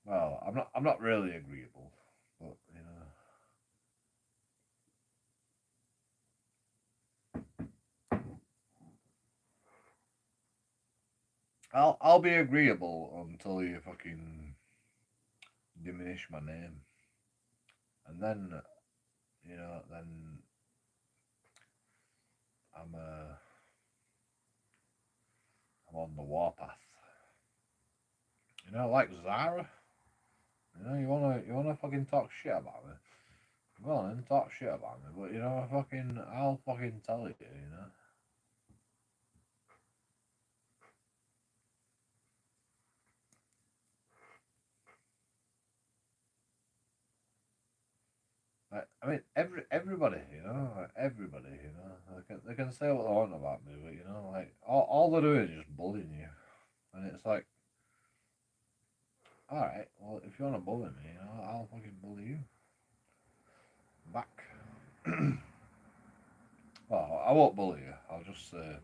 Well, I'm not really agreeable, but you know, I'll be agreeable until you fucking diminish my name, and then you know, then I'm I'm on the warpath. You know, like Zara. You know, you wanna fucking talk shit about me. Go on and talk shit about me, but you know, I'll fucking tell you. You know. Like, I mean, everybody, you know, like, everybody, you know, they can say what they want about me, but you know, like, all they're doing is just bullying you, and it's like, all right, well, if you want to bully me, you know, I'll fucking bully you back. Well, I won't bully you. I'll just say,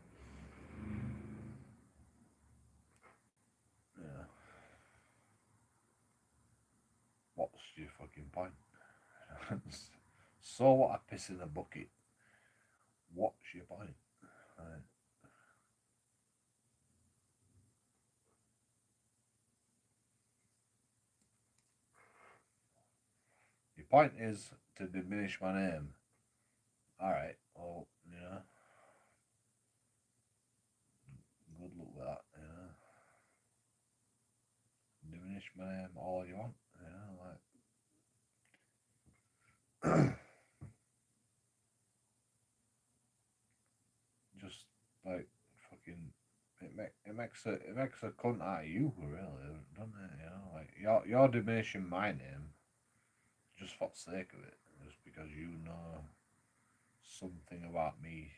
yeah, what's your fucking point? So what? I piss in a bucket. What's your point? Right. Your point is to diminish my name. All right. Well, you know, good luck with that. You know. Diminish my name all you want, you know, like just like fucking it makes a cunt out of you, really, doesn't it? You know, like you're diminishing my name just for the sake of it, just because you know something about me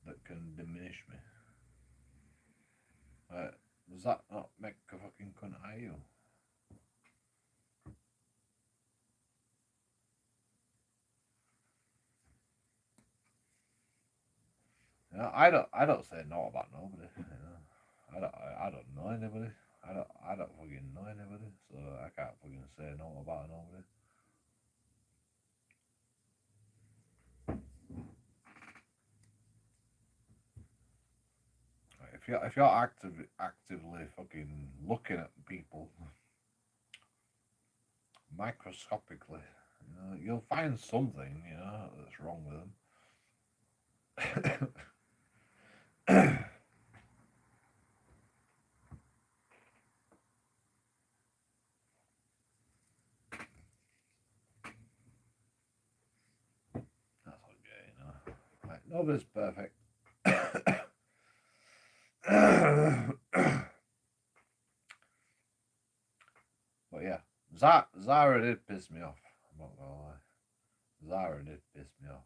that can diminish me. Like, does that not make a fucking cunt out of you? You know, I don't say no about nobody. You know, I don't know anybody. I don't fucking know anybody, so I can't fucking say no about nobody. If you're actively fucking looking at people microscopically, you'll find something, that's wrong with them. That's okay, Like, nobody's perfect. But yeah, Zara did piss me off. I'm not gonna lie. Zara did piss me off.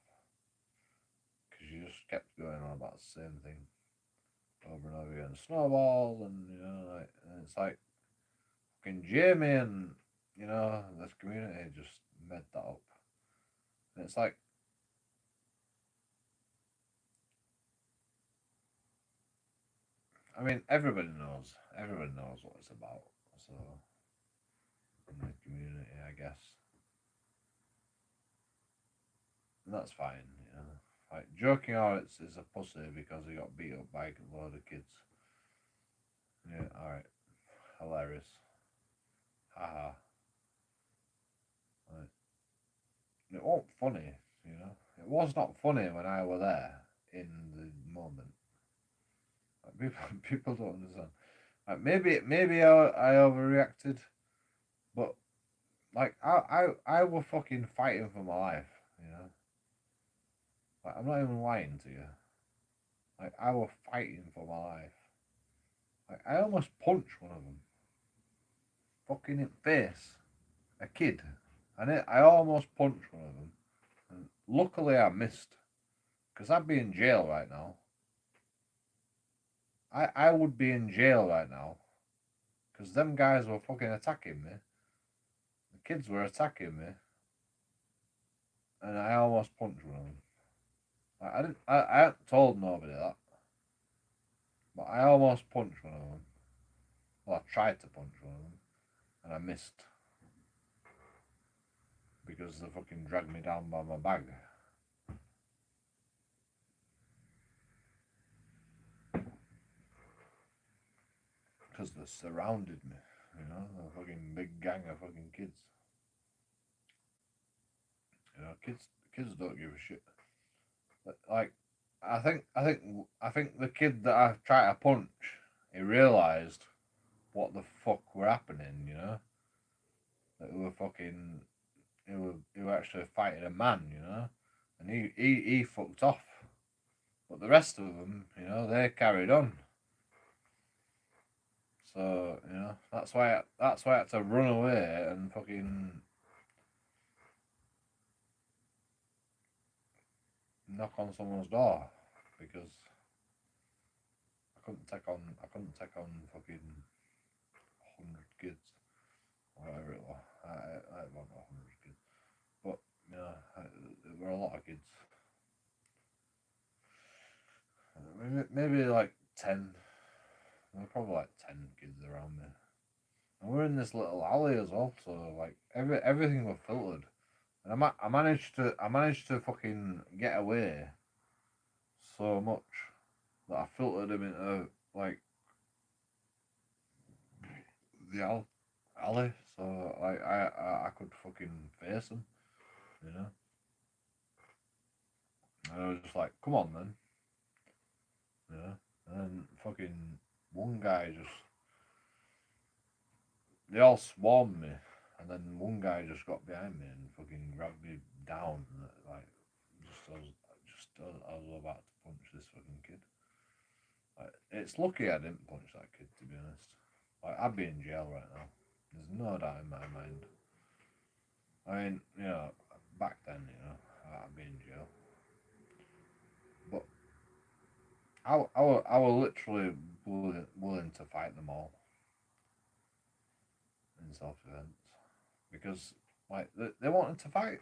Because she just kept going on about the same thing over and over again. Snowballs, and, and it's like, fucking Jamie and, this community just made that up. And it's like, I mean, everybody knows what it's about. So, in the community, I guess. And that's fine, Like, JoeKingAudits is a pussy because he got beat up by a load of kids. Yeah, alright. Hilarious. Haha. Right. It wasn't funny, It was not funny when I were there in the moment. Like, people don't understand. Like, maybe I overreacted, but like I was fucking fighting for my life, Like, I'm not even lying to you. Like, I was fighting for my life. Like, I almost punched one of them. Fucking in face. A kid. And I almost punched one of them. And luckily I missed. Because I'd be in jail right now. I would be in jail right now. Because them guys were fucking attacking me. The kids were attacking me. And I almost punched one of them. Like, I hadn't told nobody that. But I almost punched one of them. Well, I tried to punch one of them. And I missed. Because they fucking dragged me down by my bag. Because they surrounded me, a fucking big gang of fucking kids. Kids don't give a shit. Like, I think the kid that I tried to punch, he realised what the fuck were happening, That he were actually fighting a man, and he fucked off. But the rest of them, they carried on. So, that's why I had to run away and fucking knock on someone's door, because I couldn't take on fucking 100 kids, or whatever it was. I wasn't 100 kids, but there were a lot of kids. Maybe like 10. There were probably like 10 kids around me. And we're in this little alley as well, so like everything was filtered. And I managed to fucking get away so much that I filtered him into like the alley, so like I could fucking face him, And I was just like, come on then, And then fucking one guy they all swarmed me, and then one guy just got behind me and fucking grabbed me down, like I was about to punch this fucking kid. Like, it's lucky I didn't punch that kid, to be honest. Like, I'd be in jail right now. There's no doubt in my mind. I mean, back then, I'd be in jail. But I was literally willing to fight them all in self-defense, because like they wanted to fight,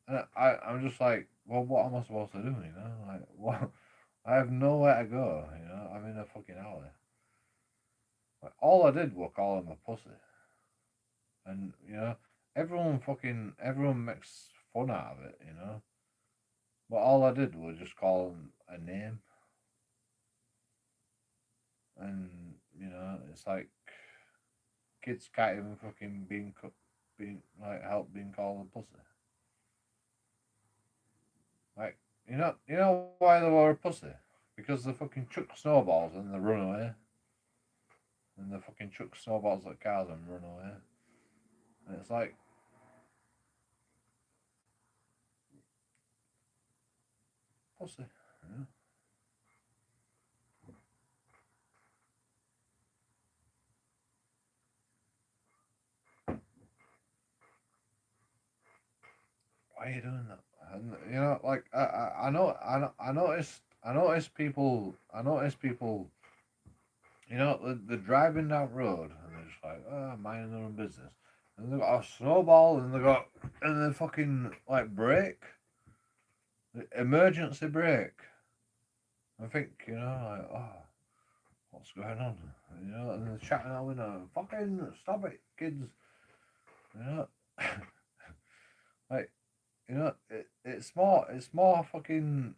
and I'm just like, well, what am I supposed to do? Like, what? I have nowhere to go. I'm in a fucking alley. Like, all I did was call him a pussy, and everyone makes fun out of it, But all I did was just call him a name, and it's like kids can't even fucking being like help being called a pussy. Like, you know why they were a pussy? Because they fucking chuck snowballs and they run away. And they fucking chuck snowballs at cars and run away. And it's like, pussy. Why are you doing that? And like I noticed people. They're driving down road and they're just like, oh, minding their own business. And they got a snowball and they fucking like brake, emergency brake. I think like, oh, what's going on? And they're chatting out window, fucking stop it, kids. Like it's more fucking.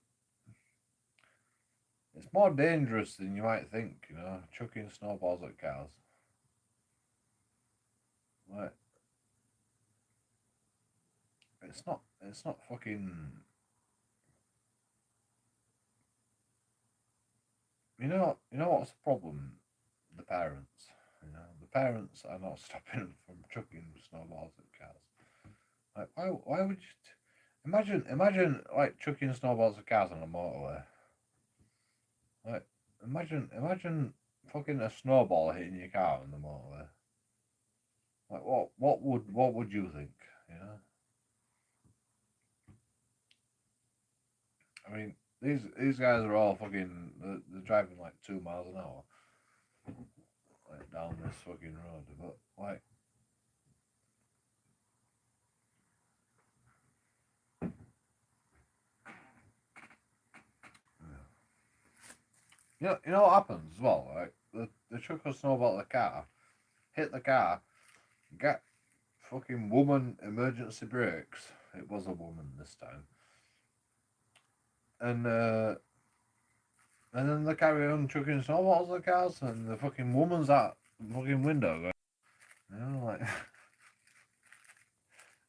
It's more dangerous than you might think, chucking snowballs at cars. Like, it's not fucking. You know what's the problem? The parents. The parents are not stopping them from chucking snowballs at cars. Like, why would you imagine like chucking snowballs at cars on a motorway? Like, imagine fucking a snowball hitting your car on the motorway. Like, what would you think? I mean, these guys are all fucking. They're driving like 2 miles an hour, like down this fucking road. But like, you know what happens as well. Like the chuck a snowball at the car, hit the car, get fucking woman emergency brakes. It was a woman this time, and then they carry on chucking snowballs at the cars, and the fucking woman's out the fucking window going, like,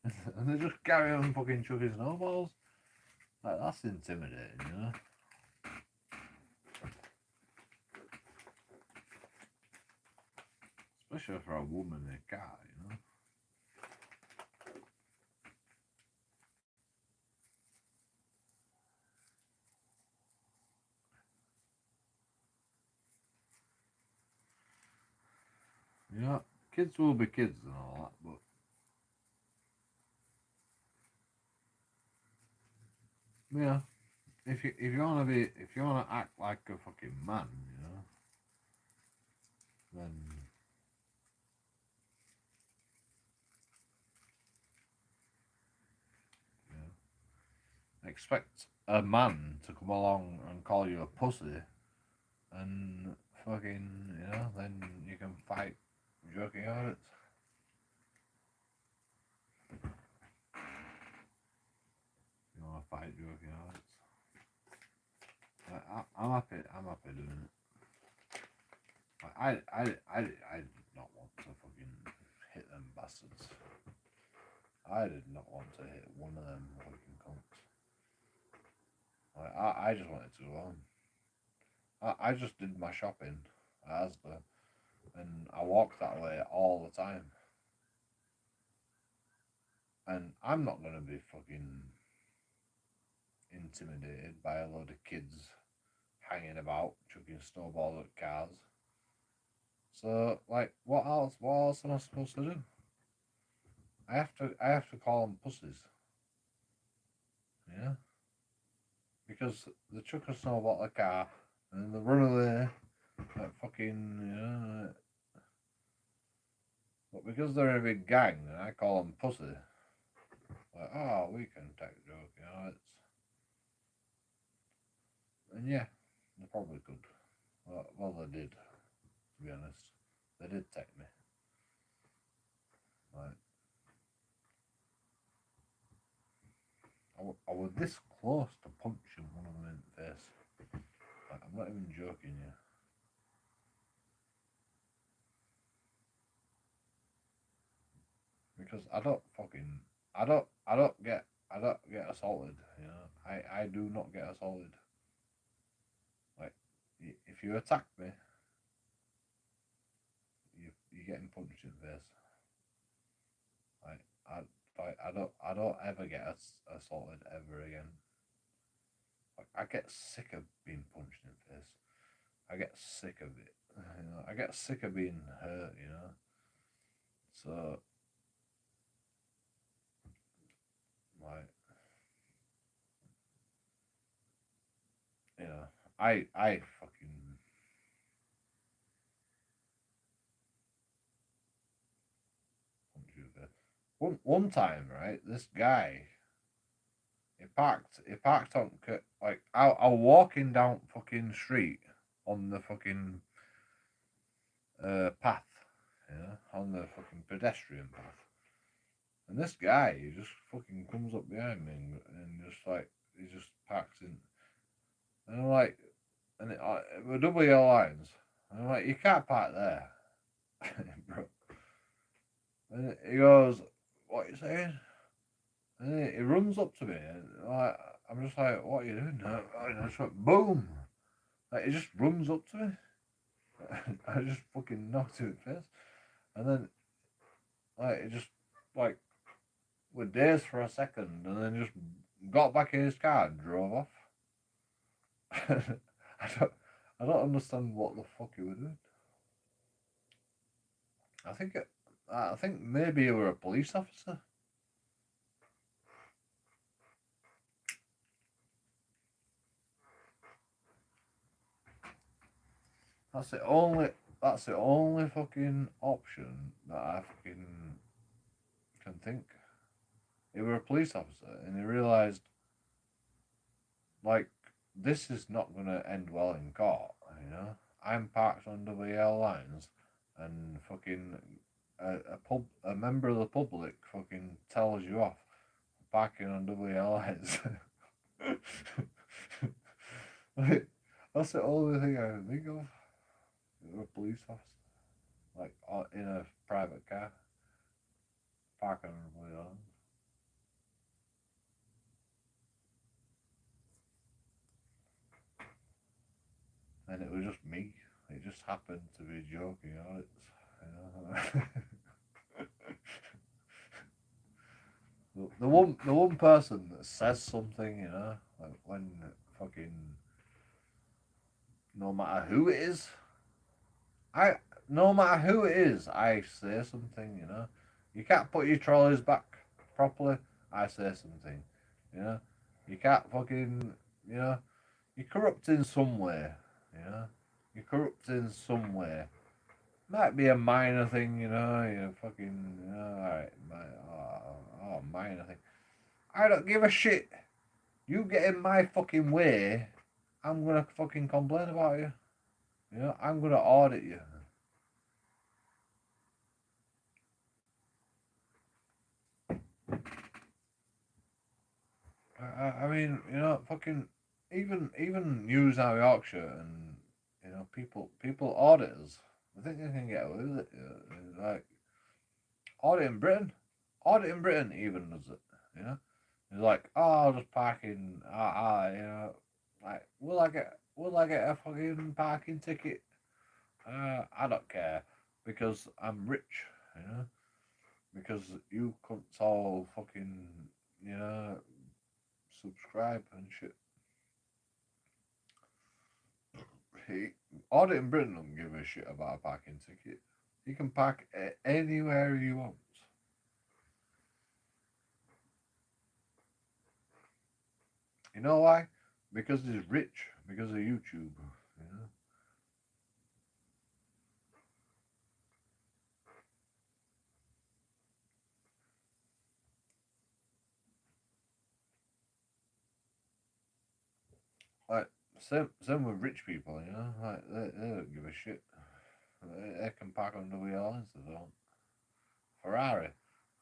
and they just carry on fucking chucking snowballs. Like, that's intimidating, Especially for a woman in a car. Kids will be kids and all that, but if you wanna act like a fucking man, then expect a man to come along and call you a pussy, and fucking then you can fight JoeKingAudits. You wanna fight JoeKingAudits? I'm happy doing it. I did not want to fucking hit them bastards. I did not want to hit one of them fucking cunts. Like, I just wanted to go home. I just did my shopping at Asda, and I walk that way all the time. And I'm not gonna be fucking intimidated by a load of kids hanging about, chucking snowballs at cars. So, like, what else am I supposed to do? I have to call them pussies. Yeah? Because they chuck a snowball at a car and they run away like fucking, but because they're a big gang and I call them pussy, like, oh, we can take a joke, and yeah, they probably could. Well, they did, to be honest. They did take me. Like, I was this close to punching one of them in the face. Like, I'm not even joking you. Because I don't get assaulted, you know. I do not get assaulted. Like, if you attack me, you're getting punched in the face. Like, I don't ever get assaulted ever again. Like, I get sick of being punched in the face. I get sick of it. You know, I get sick of being hurt, you know. So, like, you know, I fucking punch you in the face. One time, right, this guy, he parked on, like, I was walking down fucking street on the fucking path, you know, on the fucking pedestrian path. And this guy, he just fucking comes up behind me and just like, he just parks in. And I'm like, and we're double yellow lines. And I'm like, you can't park there, bro. And he goes, what are you saying? And then he runs up to me, and I'm just like, what are you doing? And I just went, boom. Like, he just runs up to me. I just fucking knocked him in the face. And then, like, it just, like, we're dazed for a second, and then just got back in his car and drove off. I don't understand what the fuck he was doing. I think maybe you were a police officer. That's the only fucking option that I fucking can think. He were a police officer, and he realised, like, this is not gonna end well in court. You know, I'm parked on WL lines, and fucking a member of the public fucking tells you off for parking on WL lines. Like, that's the only thing I can think of. A police officer, like, in a private car, parking on WL lines. And it was just me. It just happened to be JoeKingAudits, you know. the one person that says something, you know, like when fucking, no matter who it is, I say something, you know. You can't put your trolleys back properly, I say something, you know. You can't fucking, you know, you're corrupt in some way, you know. You're corrupt in some way. Might be a minor thing, you know. You fucking, you know, alright, minor thing. I don't give a shit. You get in my fucking way, I'm gonna fucking complain about you. You know, I'm gonna audit you. I mean, you know, fucking, even News Now Yorkshire and, you know, people audit us. I think they can get away with it. Like, Audit in Britain even does it. You know, it's like, oh, I'll just park in. You know, like, will I get a fucking parking ticket? I don't care, because I'm rich. You know, because you cunts all fucking, you know, subscribe and shit. Audit in Britain don't give a shit about a parking ticket. You can park anywhere you want. You know why? Because he's rich. Because of YouTube. You know. Like, same with rich people. You know. Like, they don't give a shit. They can park under wheel lines, they don't. Ferrari.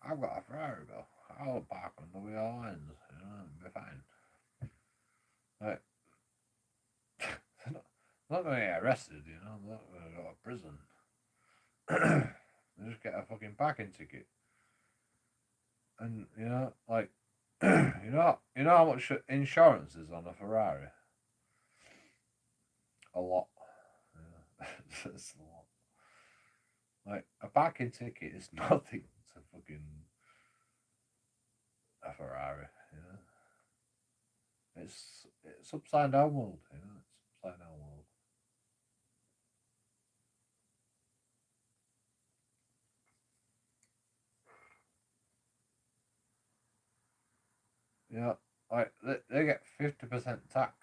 I've got a Ferrari, Bill. I'll park under wheel lines, it'll be fine. Like, they're not going to get arrested, they're not going to go to prison. They just get a fucking parking ticket. And, like, you know how much insurance is on a Ferrari? A lot. It's a lot. Like, a parking ticket is nothing to fucking a Ferrari, It's upside down world, It's upside down world. Like they get 50% tax.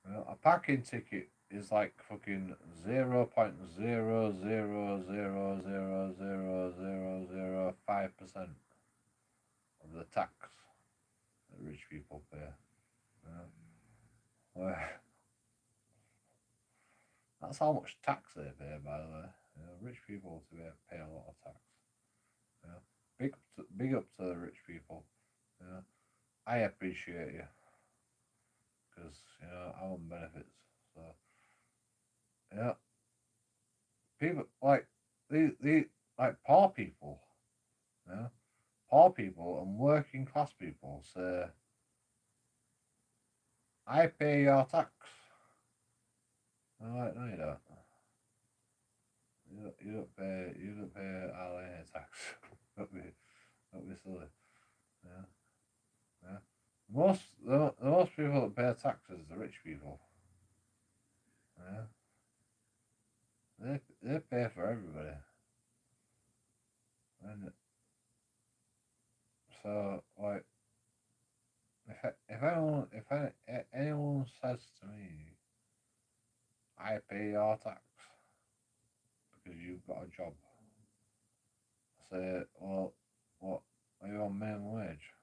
A parking ticket is like fucking 0.000000005% of the tax that rich people pay. That's how much tax they pay, by the way. Rich people pay a lot of tax. Big up to the rich people. I appreciate you because I'm on benefits. So people like the like poor people, poor people and working class people say, I pay your tax. I'm like, no, you don't. You don't pay hardly any tax. Don't be silly. The most people that pay taxes are the rich people. They pay for everybody. And so, like, if anyone says to me, I pay your tax because you've got a job, I say, well, what are you on minimum wage?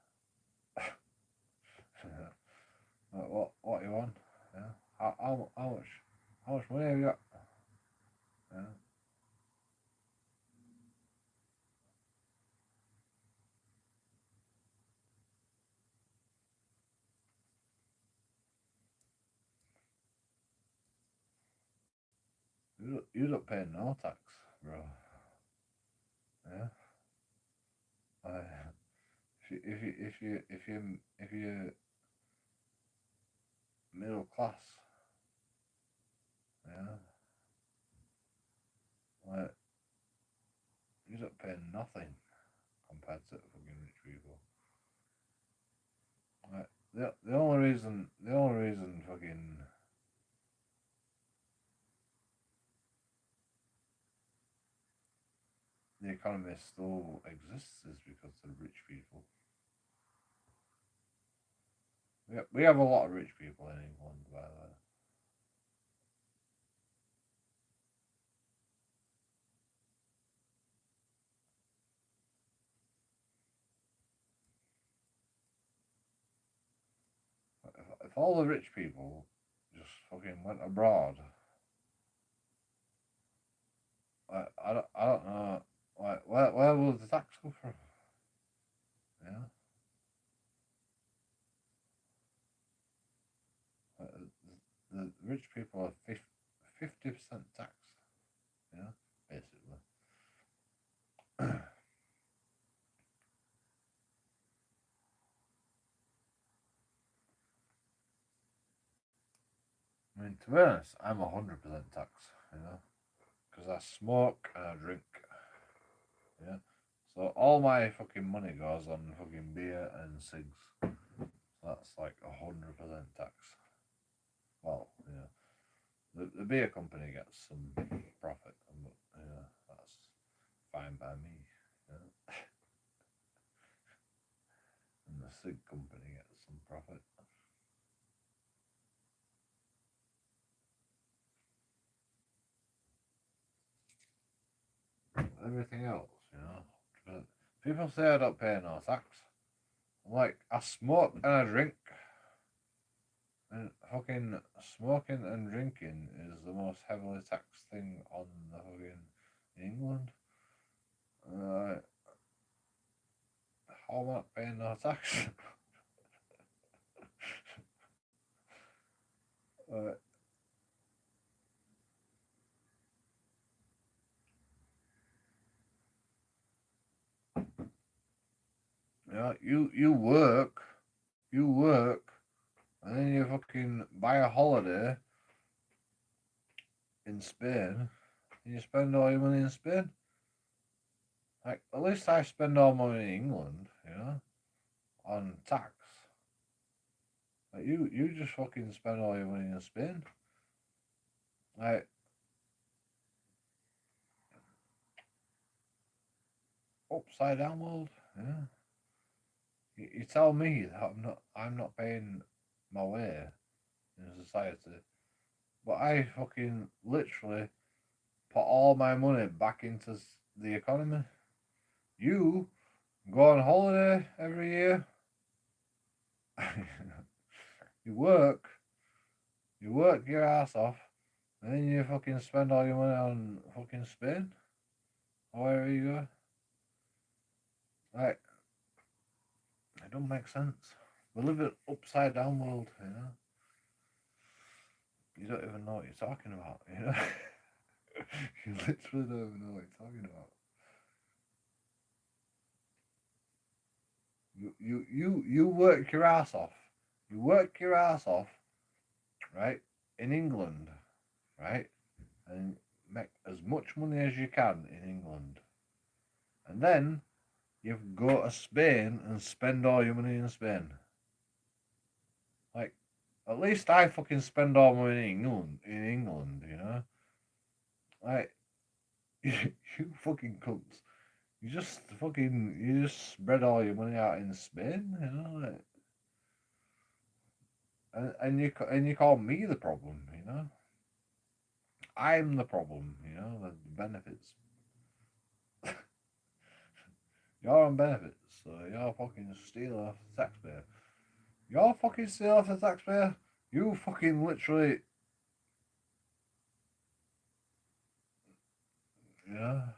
Like, what are you on? How much money have you got? You don't pay no tax, bro. If you middle class, like, you don't pay nothing compared to fucking rich people. Like, the only reason fucking the economy still exists is because of rich people. We have a lot of rich people in England, by the way. If all the rich people just fucking went abroad, I don't know, like, where will the tax come from? The rich people are 50% tax, basically. I mean, to be honest, I'm 100% tax, because I smoke and I drink, So all my fucking money goes on fucking beer and cigs. So that's like 100% tax. Well, the beer company gets some profit, but that's fine by me. And the cig company gets some profit. Everything else, people say I don't pay no tax. I'm like, I smoke and I drink. And fucking smoking and drinking is the most heavily taxed thing on the fucking England. How am I not paying no tax? You work, and then you fucking buy a holiday in Spain, and you spend all your money in Spain. Like, at least I spend all my money in England, on tax. Like, you just fucking spend all your money in Spain. Like, upside down world, yeah. You tell me that I'm not paying my way in society, but I fucking literally put all my money back into the economy. You go on holiday every year. you work your ass off, and then you fucking spend all your money on fucking Spain or wherever you go. Like, it don't make sense. We live in an upside down world, You don't even know what you're talking about, You literally don't even know what you're talking about. You work your ass off. You work your ass off, right? In England, right? And make as much money as you can in England. And then you go to Spain and spend all your money in Spain. Like, at least I fucking spend all my money in England, Like, you fucking cunts. You just spread all your money out in Spain, like, and you call me the problem, I'm the problem, the benefits. You're on benefits, so you're fucking stealing off the taxpayer. You're fucking stealing off the taxpayer. You fucking literally, yeah.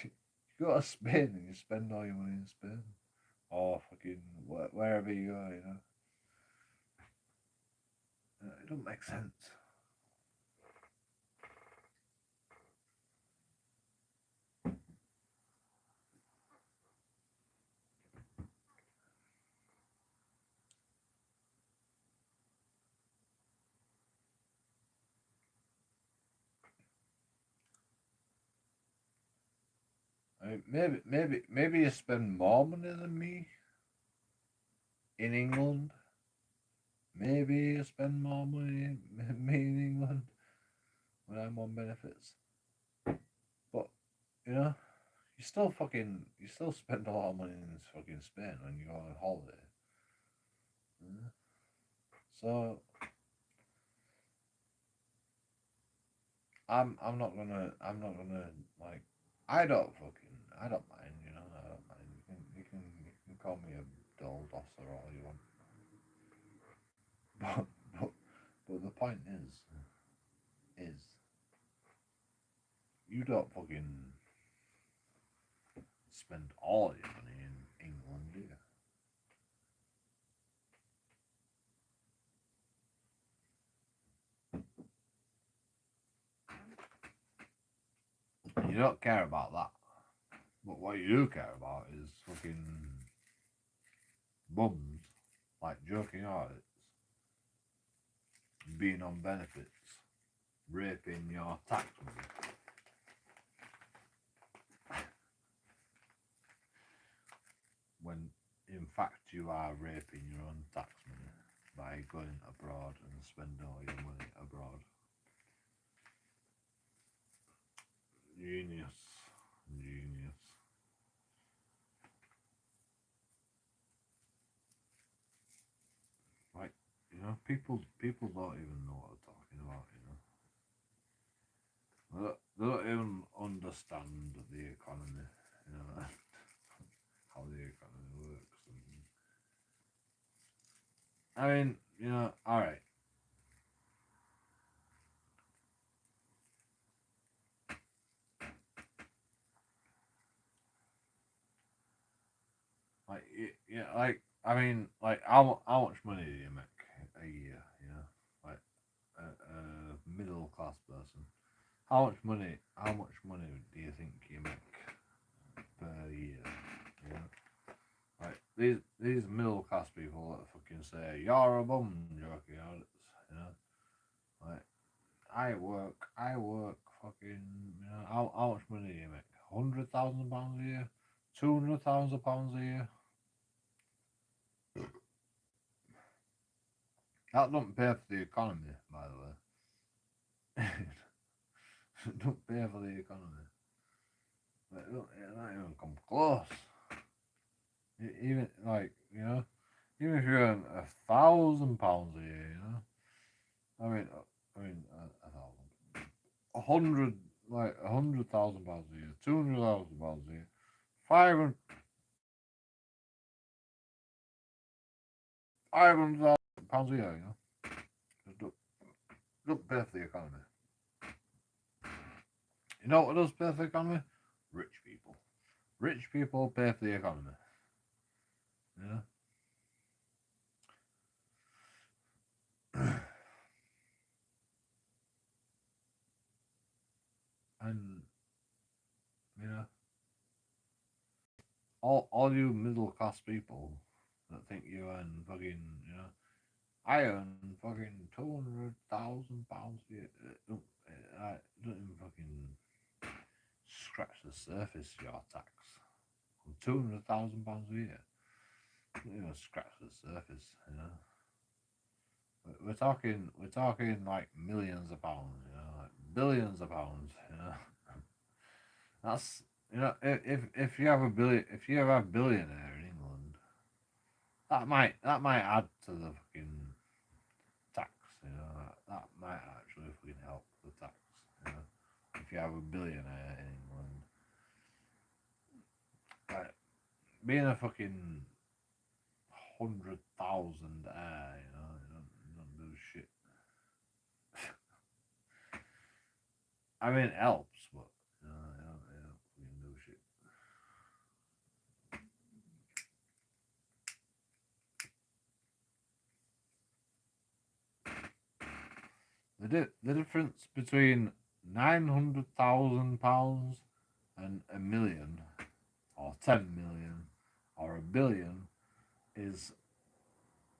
You go to Spain and you spend all your money in Spain, or fucking wherever you go, It don't make sense. I mean, maybe you spend more money than me in England. Maybe you spend more money than me in England when I'm on benefits. But you still spend a lot of money in fucking Spain when you go on holiday. So I'm not gonna like I don't mind, I don't mind. You can call me a dull dosser all you want. But but the point is you don't fucking spend all your money in England, do you? You don't care about that. But what you do care about is fucking bums like JoeKingAudits being on benefits, raping your tax money. When in fact you are raping your own tax money by going abroad and spending all your money abroad. Genius. Like, people don't even know what they're talking about, They don't even understand the economy, how the economy works. I mean, all right. Like, yeah, like, I mean, like, how much money do you make a year? Like a middle class person. How much money do you think you make per year? You know, like these middle class people that fucking say you're a bum, JoeKingAudits. Like I work, fucking. How much money do you make? £100,000 a year, £200,000 a year. That don't pay for the economy, by the way. It don't pay for the economy. It don't even come close. Even like even if you earn £1,000 a year, a thousand, 100, like £100,000 a year, £200,000 a year, 500,000 pounds a year, just don't pay for the economy. You know what does pay for the economy? Rich people. Rich people pay for the economy. Yeah. And you know, all you middle class people that think you earn fucking, I earn fucking £200,000 a year. I don't even fucking scratch the surface of your tax. £200,000 a year. Don't even scratch the surface. We're talking like millions of pounds. Like billions of pounds. That's if you have a billionaire in England, that might add to the fucking tax. That might actually fucking help the tax. If you have a billionaire in England, like being a fucking 100,000 heir, you don't do shit. I mean, it helps, but you don't fucking do shit. The difference between £900,000 and a million, or 10 million, or a billion is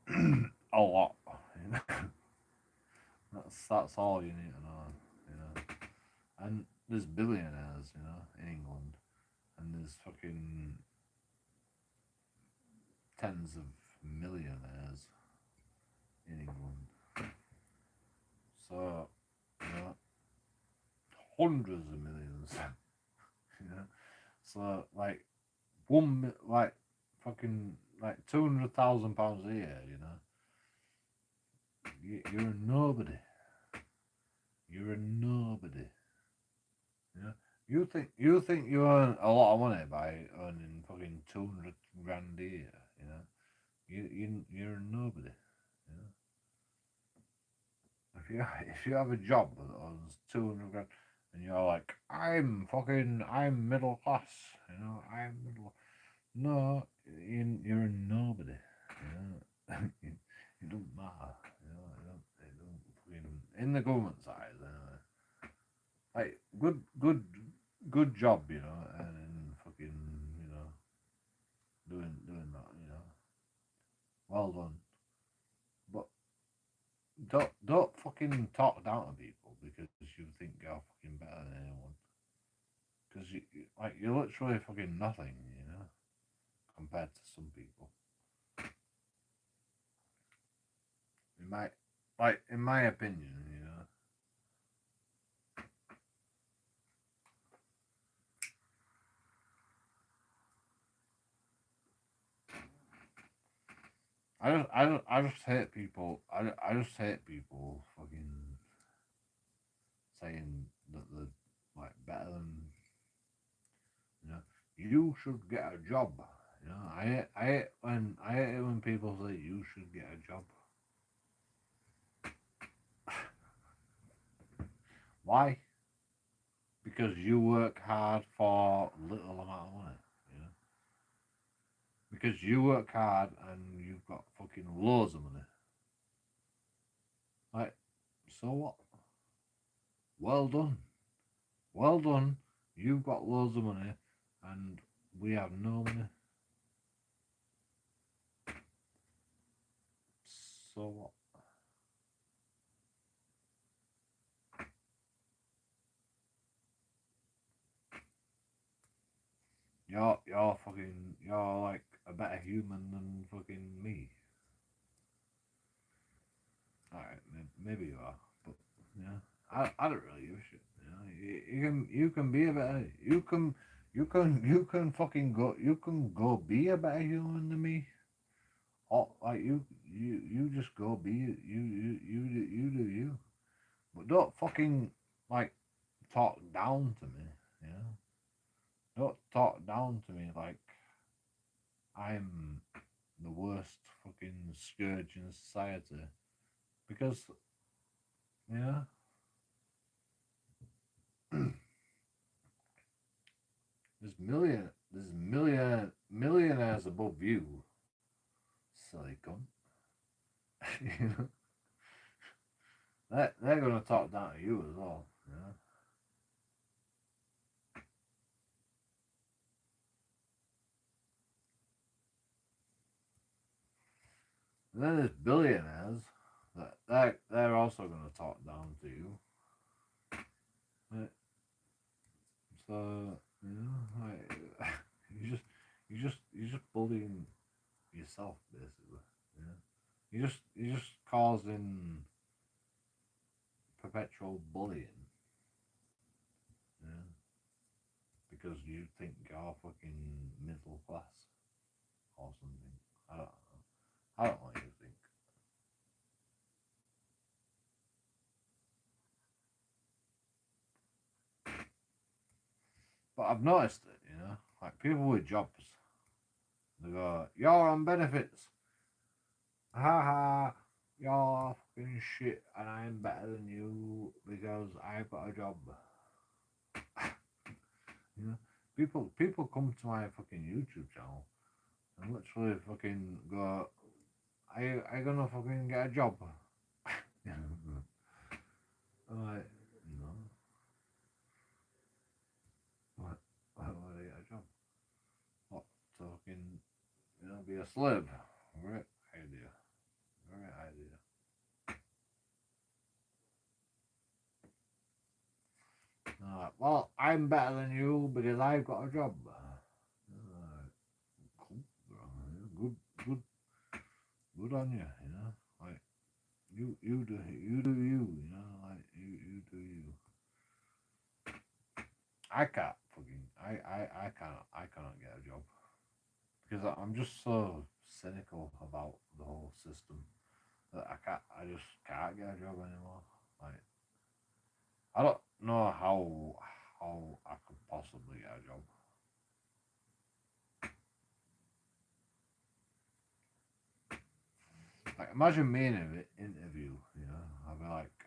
a lot. That's all you need to know. And there's billionaires, in England, and there's fucking tens of millionaires in England. So, hundreds of millions. So like fucking like £200,000 a year. You're a nobody. You're a nobody. You think you earn a lot of money by earning fucking 200 grand a year. You're a nobody. If you have a job that earns 200 grand and you're like, I'm middle class. I'm middle. No, you're a nobody. It don't matter. It don't fucking, in the government side anyway. Like good job, and fucking, doing that, well done. But don't fucking talk down to people because you think you're fucking better than anyone. Because you're literally fucking nothing, compared to some people. In my opinion, I just hate people. I just hate people fucking saying that they're like better than, you should get a job. I hate it when people say you should get a job. Why? Because you work hard for little amount of money, you know. Because you work hard and you've got fucking loads of money. Like, so what? Well done. Well done. You've got loads of money and we have no money. So what? You're like a better human than fucking me. Alright, maybe you are, but yeah, I don't really give a shit. You know, you can be a better you can fucking go be a better human than me. Or like you just go be you do you, but don't fucking like talk down to me. You know, don't talk down to me like I'm the worst fucking scourge in society because yeah. There's millionaires above you, silly cunt. You know, they're gonna talk down to you as well. You know? And then there's billionaires they're also gonna talk down to you. Right? So you know, like, you just bullying yourself basically. You know? You just causing perpetual bullying. You know? Because you think you're fucking middle class or something. I don't know. I don't know what you think. But I've noticed it, you know, like people with jobs, they go, "You're on benefits, ha ha, you're fucking shit, and I'm better than you because I've got a job." You know, people come to my fucking YouTube channel and literally fucking go, "I gonna fucking get a job?" You know, I'm like, no, why would I get a job? What, to fucking, you know, be a slave? Great idea. Great idea. Well, I'm better than you because I've got a job. Cool, bro. Good, good, good on you. You know, like you do you. You know, like you do you. I can't fucking I cannot get a job because I'm just so cynical about the whole system that I just can't get a job anymore. Like I don't know how I could possibly get a job. Like imagine me in an interview, you know, I'd be like,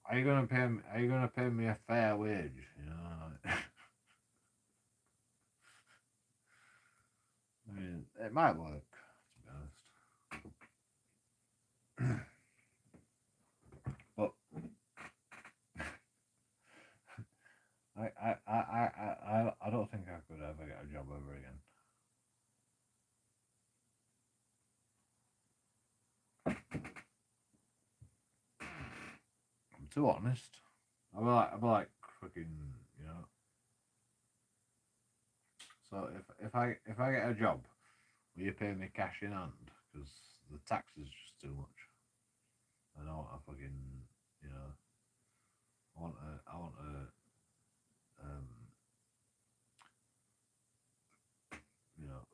"Are you gonna pay me? Are you gonna pay me a fair wage?" You know, I mean, it might work to be honest, but I don't think I could ever get a job ever again. I'm too honest. I'll be like fucking, you know. So if I get a job, will you pay me cash in hand? Because the tax is just too much. I don't want a fucking, you know. I want you know,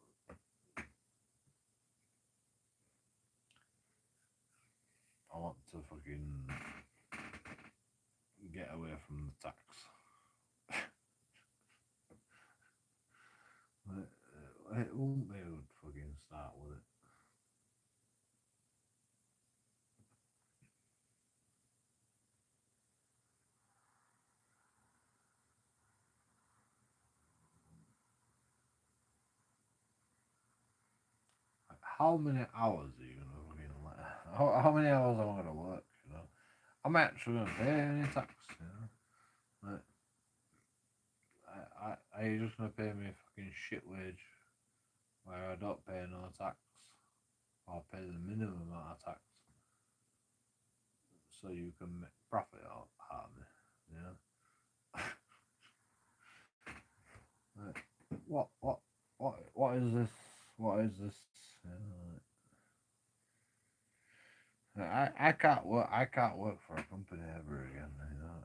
I want to fucking get away from the tax. It won't be a good fucking start with it. how many hours are you gonna fucking let? How many hours am I gonna work? You know, I'm actually gonna pay any tax. You know, like, are you just gonna pay me a fucking shit wage where I don't pay no tax, or pay the minimum amount of tax, so you can make profit out of me? You know. Like, what is this? What is this? You know, like, I can't work. I can't work for a company ever again. You know,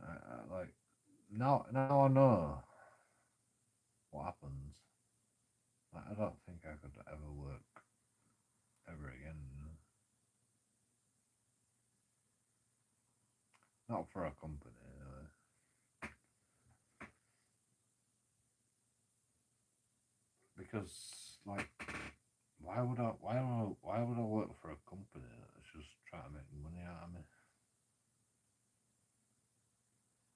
like now I know what happens. Like, I don't think I could ever work ever again. You know? Not for a company. You know? Because like, why would I work for a company that's just trying to make money out of me?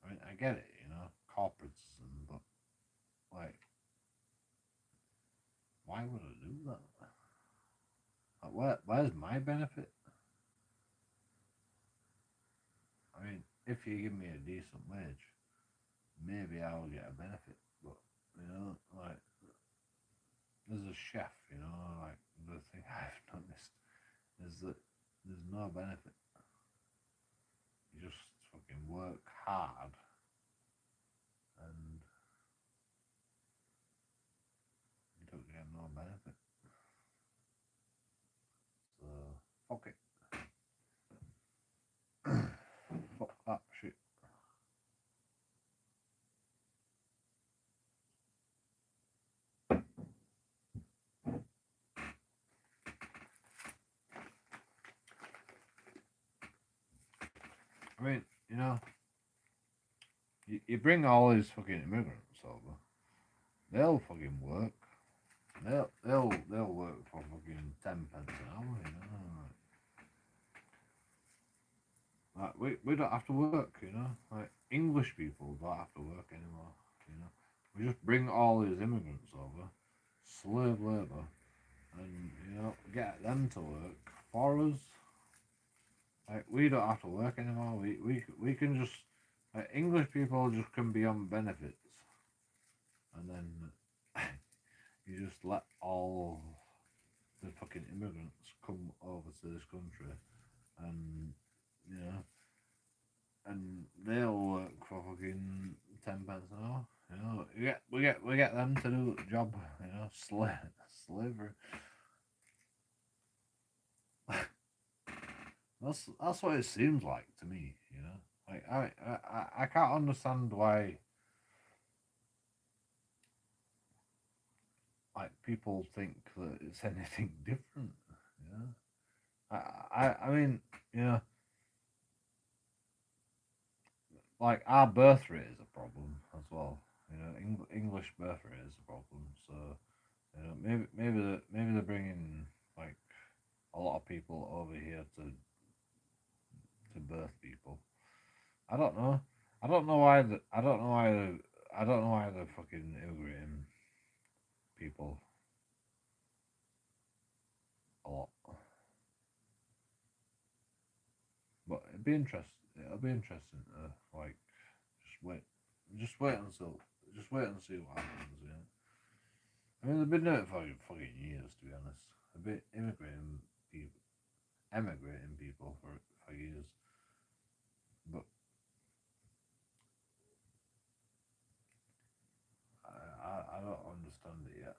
I mean, I get it, you know, corporatism, but like, why would I do that? Like, where's my benefit? I mean, if you give me a decent wage, maybe I'll get a benefit. But you know, like, as a chef, you know, like the thing I've noticed is that there's no benefit. You just fucking work hard, and you don't get no benefit. So fuck it. Fuck that shit. I mean, you know, you bring all these fucking immigrants over, they'll fucking work. They'll work for fucking 10 pence an hour, you know. Like we don't have to work, you know. Like English people don't have to work anymore, you know. We just bring all these immigrants over, slave labor, and you know get them to work for us. Like we don't have to work anymore. We can just English people just can be on benefits, and then you just let all the fucking immigrants come over to this country, and you know, and they'll work for fucking 10 pence an hour. You know, we get them to do the job. You know, slavery. That's what it seems like to me. You know, like I can't understand why like people think that it's anything different. You know, I mean, you know, like our birth rate is a problem as well. You know, English birth rate is a problem. So you know, maybe they're bringing like a lot of people over here to birth people. I don't know. I don't know why they're fucking immigrating people a lot. But it'll be interesting to like just wait just wait and see what happens, you know. I mean they've been doing it for fucking years, to be honest. They've been emigrating people for years. But I don't understand it yet.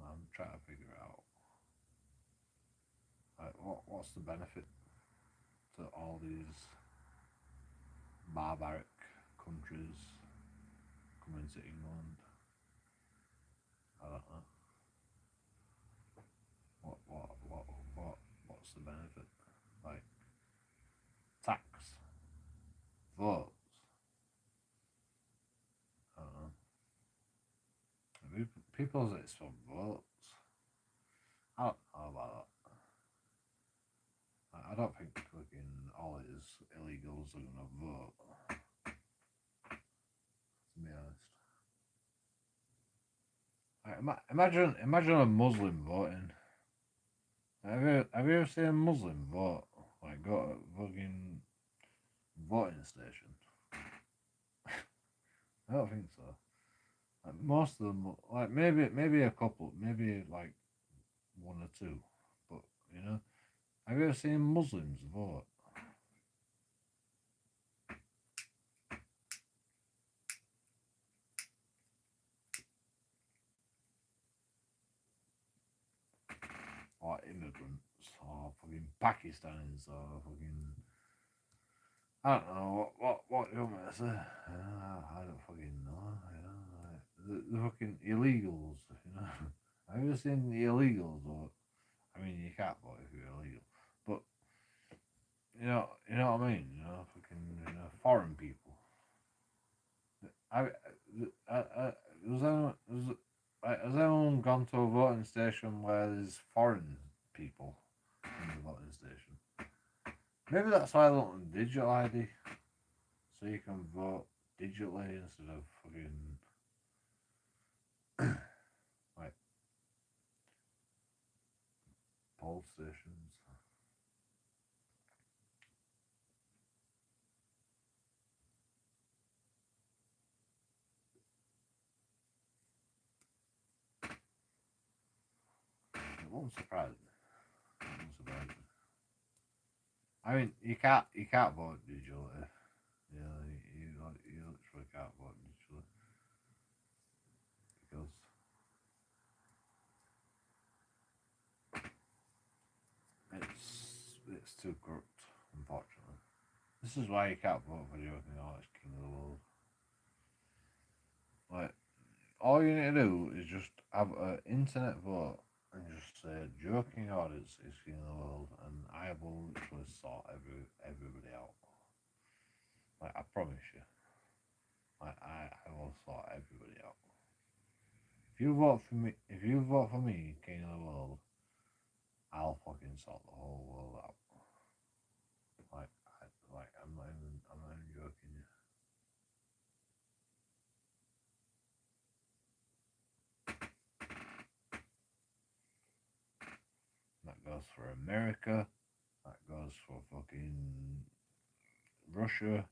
I'm trying to figure out like what's the benefit to all these barbaric countries coming to England. I don't know. What's the benefit? Like tax, votes. I don't know. People say it's for votes. I don't know about that. I don't think fucking all these illegals are gonna vote. To be honest. Like, imagine a Muslim voting. Have you ever seen a Muslim vote? Like, go to a fucking voting station? I don't think so. Like, most of them, like maybe a couple, maybe like one or two, but you know, have you ever seen Muslims vote? Or immigrants, or fucking Pakistanis, or fucking I don't know what you want me to say. I don't fucking know. You know, like, the fucking illegals. You know, have you ever seen the illegals vote? I mean, you can't vote if you're illegal, but you know what I mean. You know, fucking foreign people. I, has anyone gone to a voting station where there's foreign people in the voting station? Maybe that's why I don't want digital ID, so you can vote digitally instead of fucking like poll stations. It won't surprise me. It won't surprise me. I mean, you can't vote digitally. You know, you literally can't vote digitally because it's too corrupt, unfortunately. This is why you can't vote for JoeKingAudits King of the World. Like, all you need to do is just have an internet vote and just say JoeKingAudits is King of the World, and I will literally sort everybody out. Like, I promise you. Like, I will sort everybody out. If you vote for me, King of the World, I'll fucking sort the whole world out. I'm not even joking you. That goes for America. That goes for fucking Russia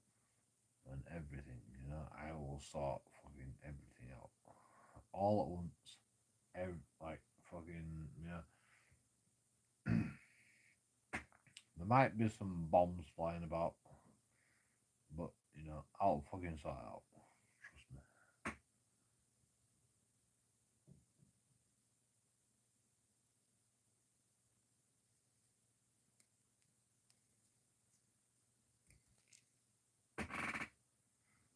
and everything. You know, I will sort fucking everything out all at once. Like fucking, you know, there might be some bombs flying about, but you know, I'll fucking sort it out. Trust me.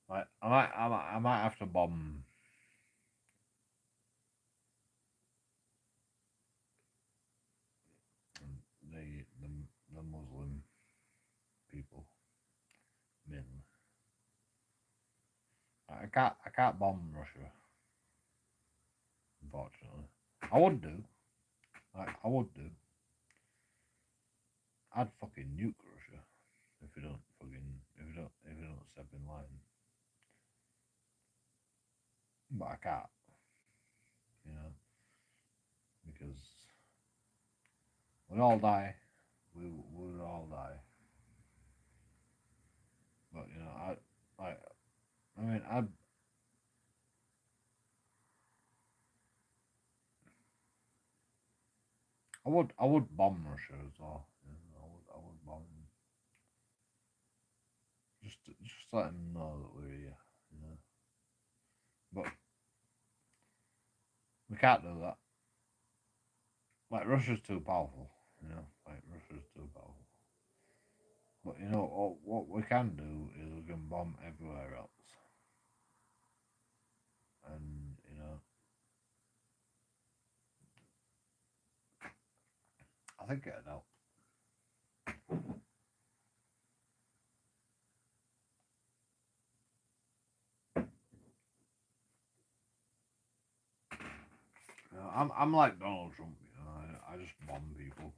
Like I might have to bomb the Muslim people mainly. I can't bomb Russia, unfortunately. I would do. Like I would do. I'd fucking nuke Russia if you don't step in line. But I can't, you know, because we'd all die. We would all die. But you know, I mean, I would bomb Russia as well. You know, I would bomb them. Just let them know that we're here. You know, but we can't do that. Like Russia's too powerful. You know, like Russia's too powerful. But you know what we can do is we can bomb everywhere else, and you know, I think it'd help. You know, I'm like Donald Trump. You know, I just bomb people.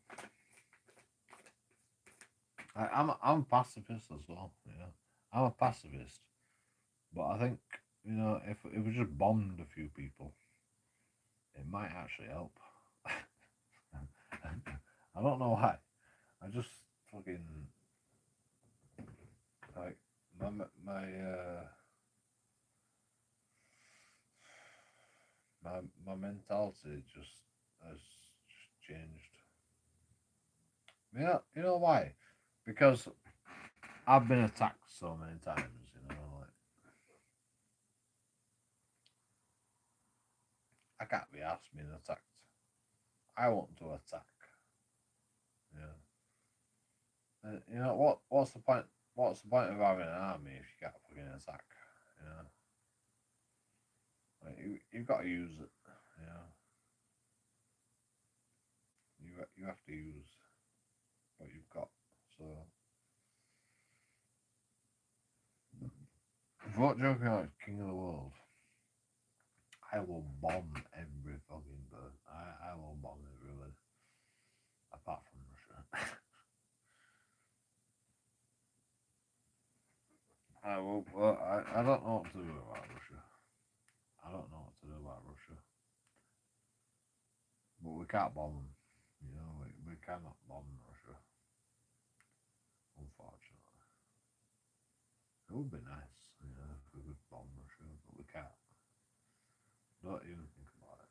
I'm a pacifist as well. You know, I'm a pacifist, but I think you know if we just bombed a few people, it might actually help. I don't know why. I just fucking like my mentality just has just changed. Yeah, you know why? Because I've been attacked so many times. You know, like I can't be asked being attacked. I want to attack. Yeah. You know what? What's the point? What's the point of having an army if you can't fucking attack? You know, like you've got to use it. You know, you have to use what you've got. So, vote joking out king of the world. I will bomb every fucking bird. I will bomb everybody, apart from Russia. I will. Well, I don't know what to do about Russia. I don't know what to do about Russia. But we can't bomb them. You know, we cannot bomb Russia. Unfortunately, it would be nice, you know, if we could bomb Russia, but we can't. Don't even think about it.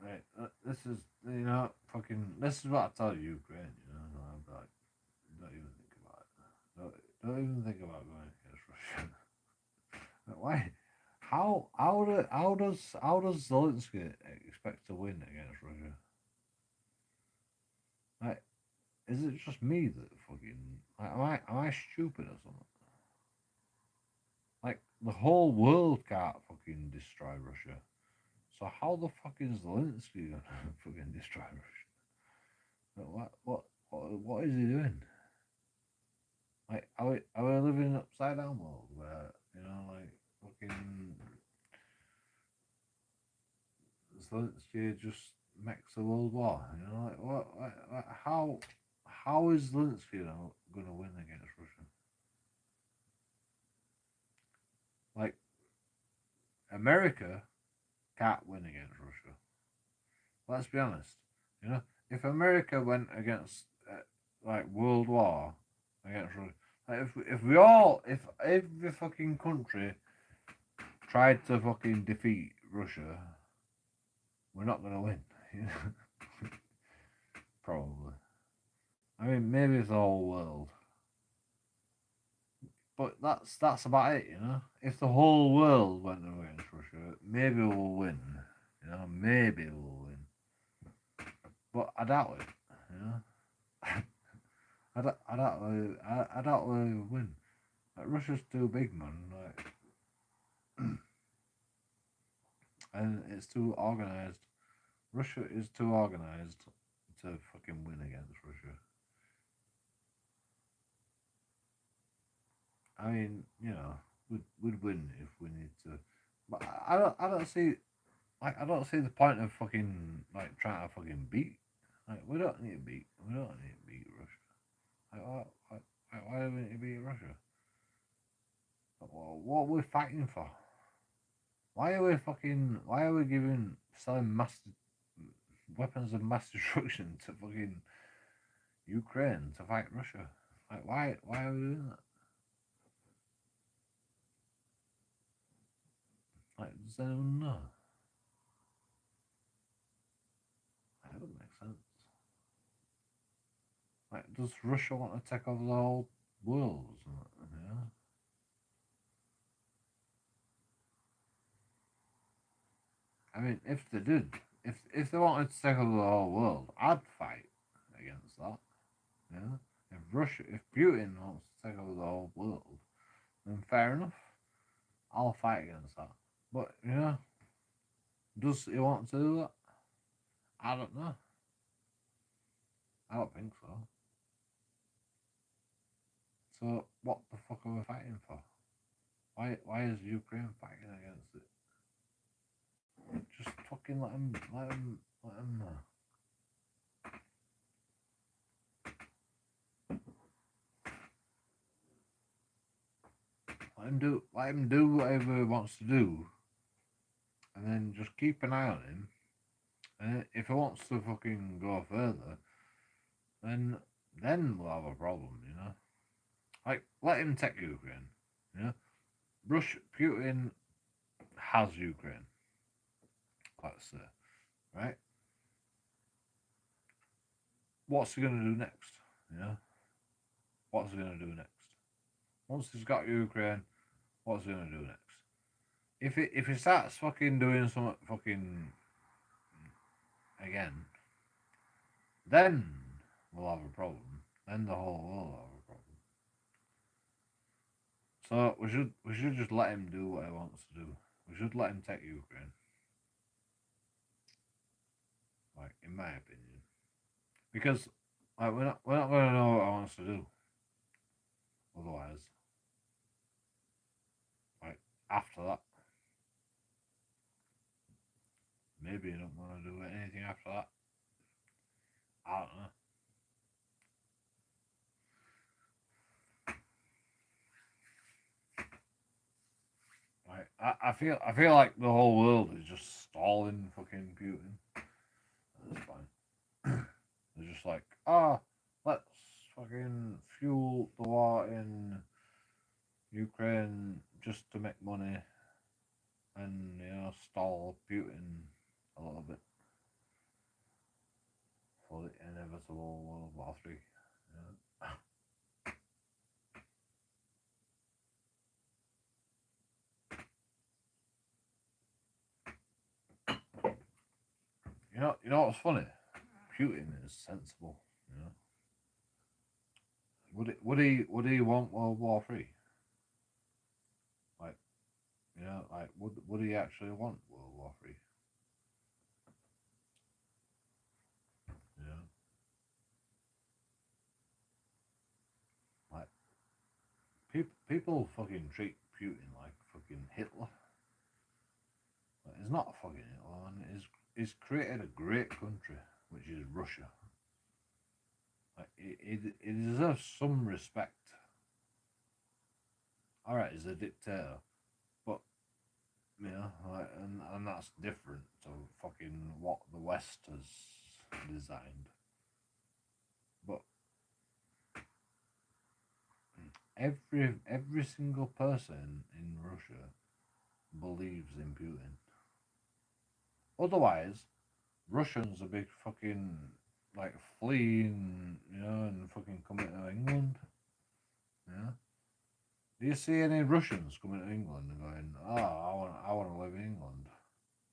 Right, this is, you know, fucking. This is what I tell Ukraine. You know, I'm like, don't even think about it. Don't even think about going against Russia. Why? How does Zelensky expect to win against Russia? Like, is it just me that fucking like, am I stupid or something? Like the whole world can't fucking destroy Russia. So how the fuck is Zelensky gonna fucking destroy Russia? Like, what is he doing? Like are we living in an upside down world where, you know, like fucking Zelensky just makes a world war? You know, like what how is Zelensky gonna win against Russia? Like America can't win against Russia. Let's be honest. You know, if America went against like World War against Russia, like if every fucking country tried to fucking defeat Russia, we're not gonna win. You know? Probably. I mean, maybe it's the whole world, but that's about it. You know, if the whole world went against Russia, maybe we'll win. You know, maybe we'll win. But I doubt it. You know, I doubt we win. Like, Russia's too big, man. Like, and it's too organized. Russia is too organized to fucking win against Russia. I mean, you know, we'd win if we need to, but I don't see, like, I don't see the point of fucking like trying to fucking beat. Like, we don't need to beat Russia. Why do we need to beat Russia? What are we fighting for? Why are we selling weapons of mass destruction to fucking Ukraine to fight Russia? Like, why are we doing that? Like, does anyone know? That doesn't make sense. Like, does Russia want to take over the whole world or something? You know? I mean, if they did, if they wanted to take over the whole world, I'd fight against that. You know? If Putin wants to take over the whole world, then fair enough. I'll fight against that. But, you know, does he want to do that? I don't know. I don't think so. So what the fuck are we fighting for? Why is Ukraine fighting against it? Just fucking let him let him do whatever he wants to do, and then just keep an eye on him, And if he wants to fucking go further, then we'll have a problem, you know. Like, let him take Ukraine, you know. Putin has Ukraine, let's say, right? What's he gonna do next? You know, what's he gonna do next? Once he's got Ukraine, what's he gonna do next? If he starts fucking doing something fucking again, then we'll have a problem. Then the whole world will have a problem. So we should just let him do what he wants to do. We should let him take Ukraine. Like, in my opinion, because like we're not gonna know what he wants to do. Otherwise, like after that, maybe you don't want to do anything after that. I don't know. Like, I feel like the whole world is just stalling fucking Putin. That's fine. They're just like, let's fucking fuel the war in Ukraine just to make money and, you know, stall Putin a little bit for the inevitable World War III. Yeah. You know what's funny? Putin is sensible. You know, would he want World War III? Like, you know, like would he actually want World War III? You know, like people fucking treat Putin like fucking Hitler. Like, he's not fucking Hitler, and he's created a great country, which is Russia. Like, it deserves some respect. All right, he's a dictator, but you know, like, and that's different to fucking what the West has designed. But every single person in Russia believes in Putin. Otherwise, Russians are big fucking like fleeing, you know, and fucking coming to England. Yeah. Do you see any Russians coming to England and going, I want to live in England?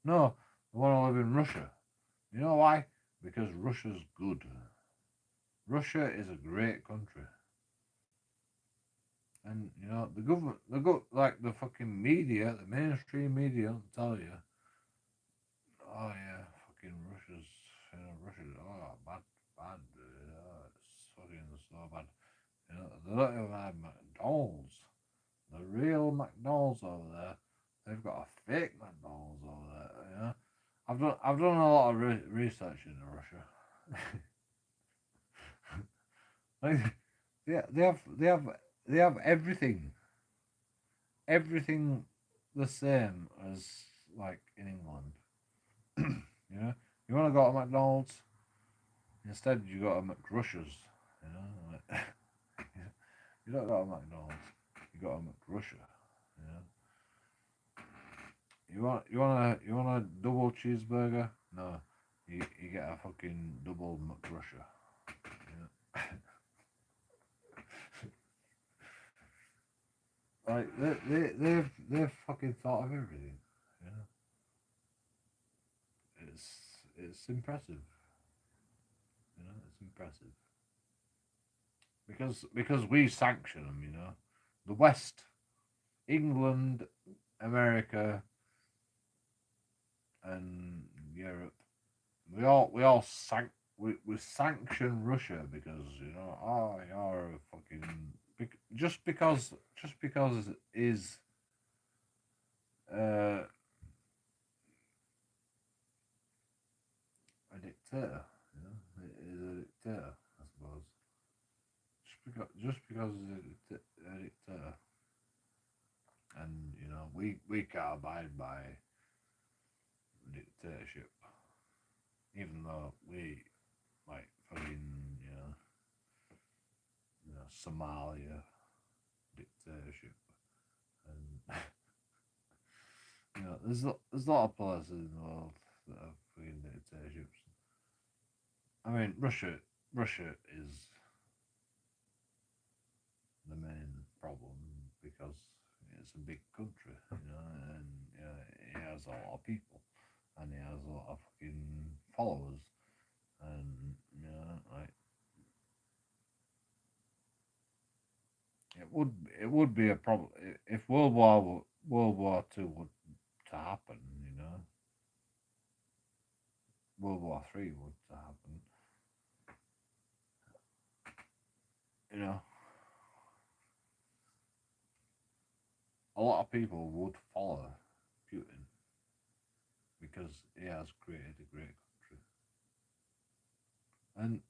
No, they want to live in Russia. You know why? Because Russia's good. Russia is a great country. And, you know, the government, like the fucking media, the mainstream media will tell you, oh yeah, fucking Russia's, you know, bad, it's fucking so bad. You know, they don't even have McDonald's. The real McDonald's over there, they've got a fake McDonald's over there. You know, I've done a lot of research into Russia. Like, they have everything the same as like in England. You know, you want to go to McDonald's, instead you go to McRussia's. You know, like, you don't go to McDonald's, you go to McRussia. You know. You want a double cheeseburger? No, you get a fucking double McRussia. You know? Like they've fucking thought of everything. You know? It's impressive. You know, it's impressive. Because we sanction them. You know, the West, England, America, and Europe. We sanction Russia because, you know, you're a fucking just because it is a dictator. You know, it is a dictator, I suppose. Just because it's a dictator, and you know, we can't abide by dictatorship. even though we like fucking Somalia dictatorship, and there's a lot of places in the world that have fucking dictatorships. I mean, Russia is the main problem because it's a big country, and it has a lot of people, and it has a lot of fucking followers, and like it would be a problem if World War II would to happen, World War III would to happen, a lot of people would follow Putin because he has created a great country, and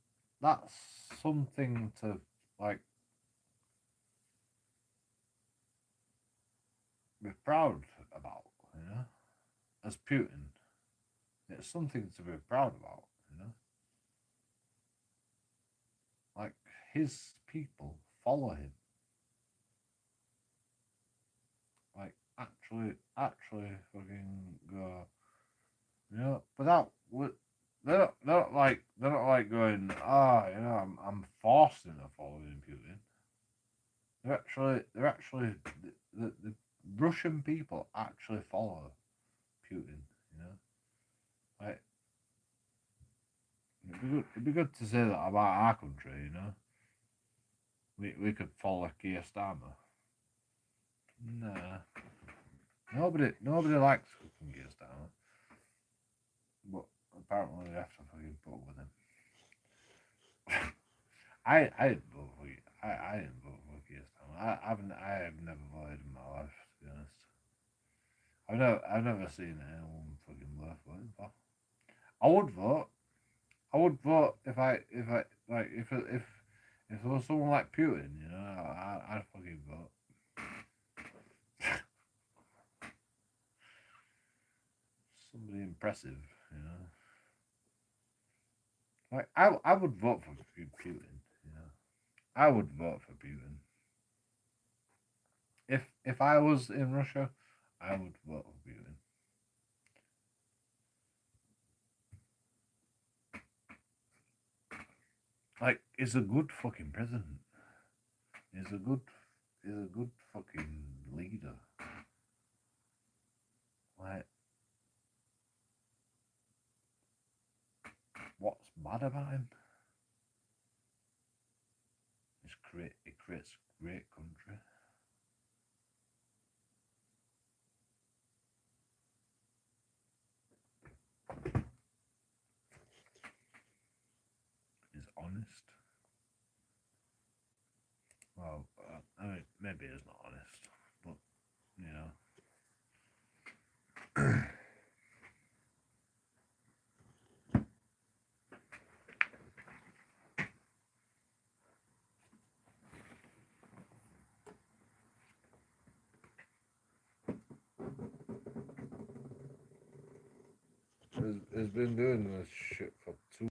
that's something to like be proud about, as Putin. It's something to be proud about, Like his people follow him. Like actually fucking go, without they're not like going, I'm forcing a following Putin. They're actually the Russian people actually follow Putin, Like it'd be good to say that about our country, We could follow Keir Starmer. Nah. Nobody likes fucking Keir Starmer. But apparently we have to fucking put up with him. I didn't vote for you. I didn't vote for Keir Starmer. I have never voted in my life, to be honest. I've never seen anyone fucking worth voting for. I would vote. I would vote if there was someone like Putin, I'd fucking vote. Somebody impressive, Like I would vote for Putin, I would vote for Putin. If I was in Russia, I would vote for Putin. Like, he's a good fucking president. He's a good fucking leader. Like, what's bad about him? He creates a great country. He's honest. Well, I mean, maybe he's not honest, but he's been doing this shit for 2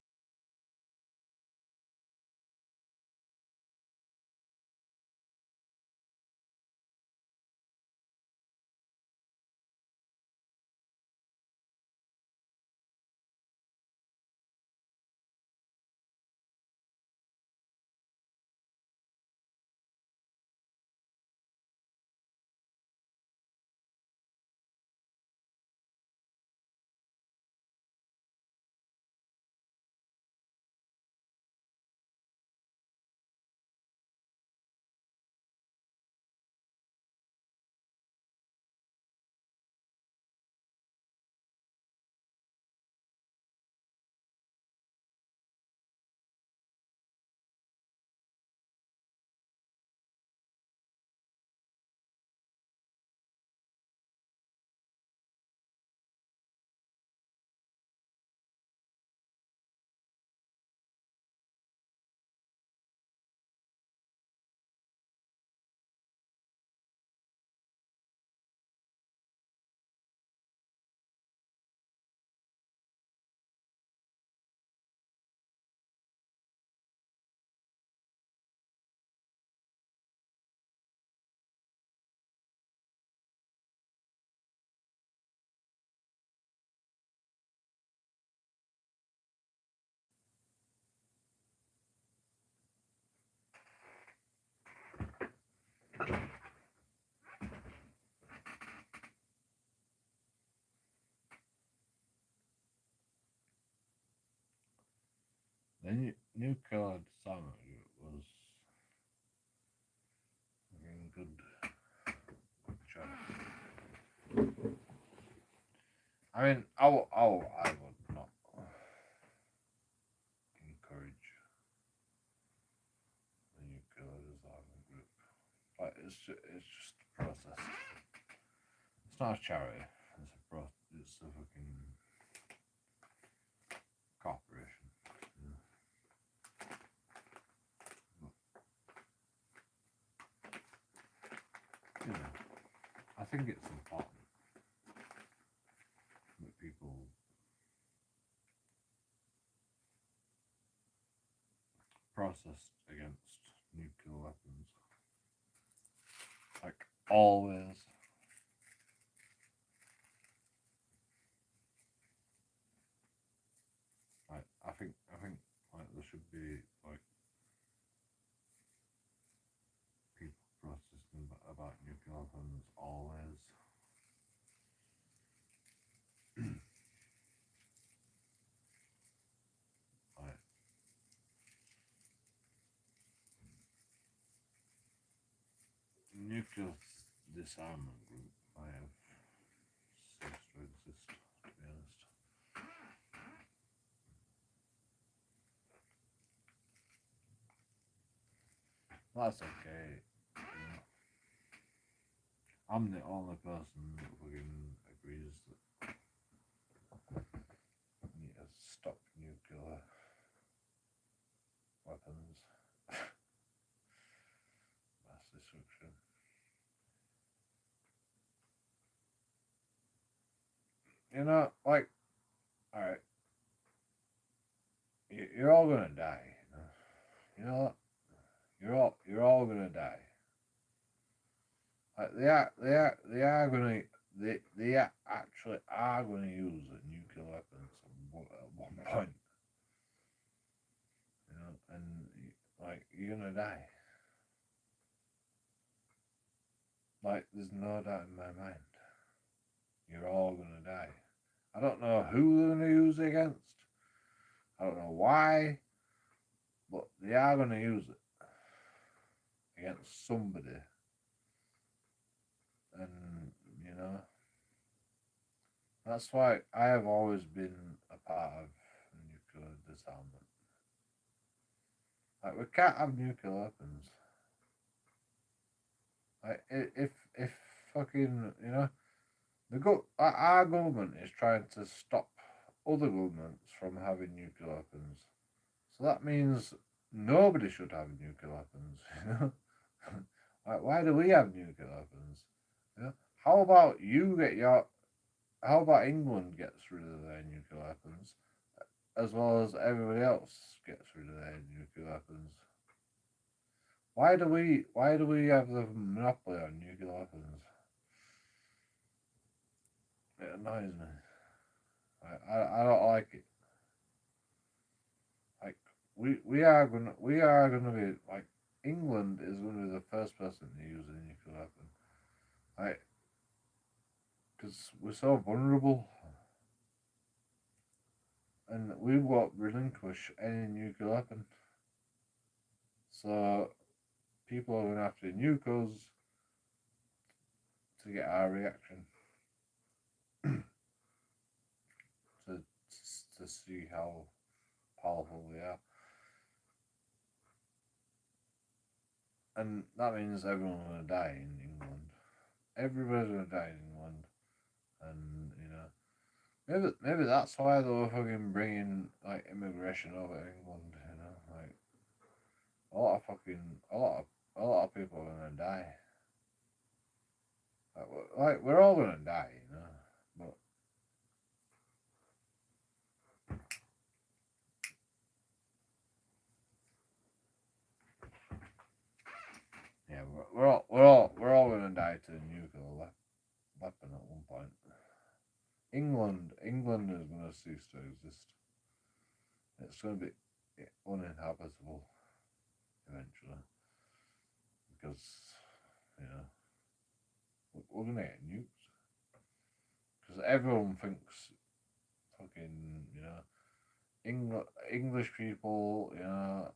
The nuclear disarmament group was fucking good choice. I mean, I would not encourage the nuclear disarmament group. Like, it's just a process. It's not a charity. It's a fucking corporation. You know, I think it's important that people protest against nuclear weapons. Like, always. Like, I think like there should be like people protesting about nuclear weapons always. Like, nuclear disarmament group might have ceased to exist, to be honest. That's okay. You know. I'm the only person that fucking agrees that we need to stop nuclear weapons. Mass destruction. You know, like, alright, you're all gonna die. You know what? You're all gonna die. Like, they actually are gonna use a nuclear weapons at one point. You know, and like, you're gonna die. Like, there's no doubt in my mind. You're all gonna die. I don't know who they're gonna use it against. I don't know why, but they are gonna use it against somebody. And you know, that's why I have always been a part of nuclear disarmament. Like, we can't have nuclear weapons. Like, if fucking, you know, our government is trying to stop other governments from having nuclear weapons. So that means nobody should have nuclear weapons. You know, like, why do we have nuclear weapons? You know, how about How about England gets rid of their nuclear weapons, as well as everybody else gets rid of their nuclear weapons? Why do we have the monopoly on nuclear weapons? It annoys me. I don't like it. Like, we are gonna be like, England is gonna be the first person to use a nuclear weapon. Like, because we're so vulnerable, and we won't relinquish any nuclear weapon. So people are gonna have to nuke us to get our reaction. to see how powerful we are. And that means everyone's gonna die in England. Everybody's gonna die in England. And you know, maybe that's why they were fucking bringing like immigration over to England. You know, like, a lot of people are gonna die. Like, we're all gonna die, you know. But yeah, we're all gonna die to a nuclear weapon at one point. England is gonna cease to exist. It's gonna be uninhabitable eventually, because you know we're gonna get nuked. Because everyone thinks fucking, you know, English people, you know,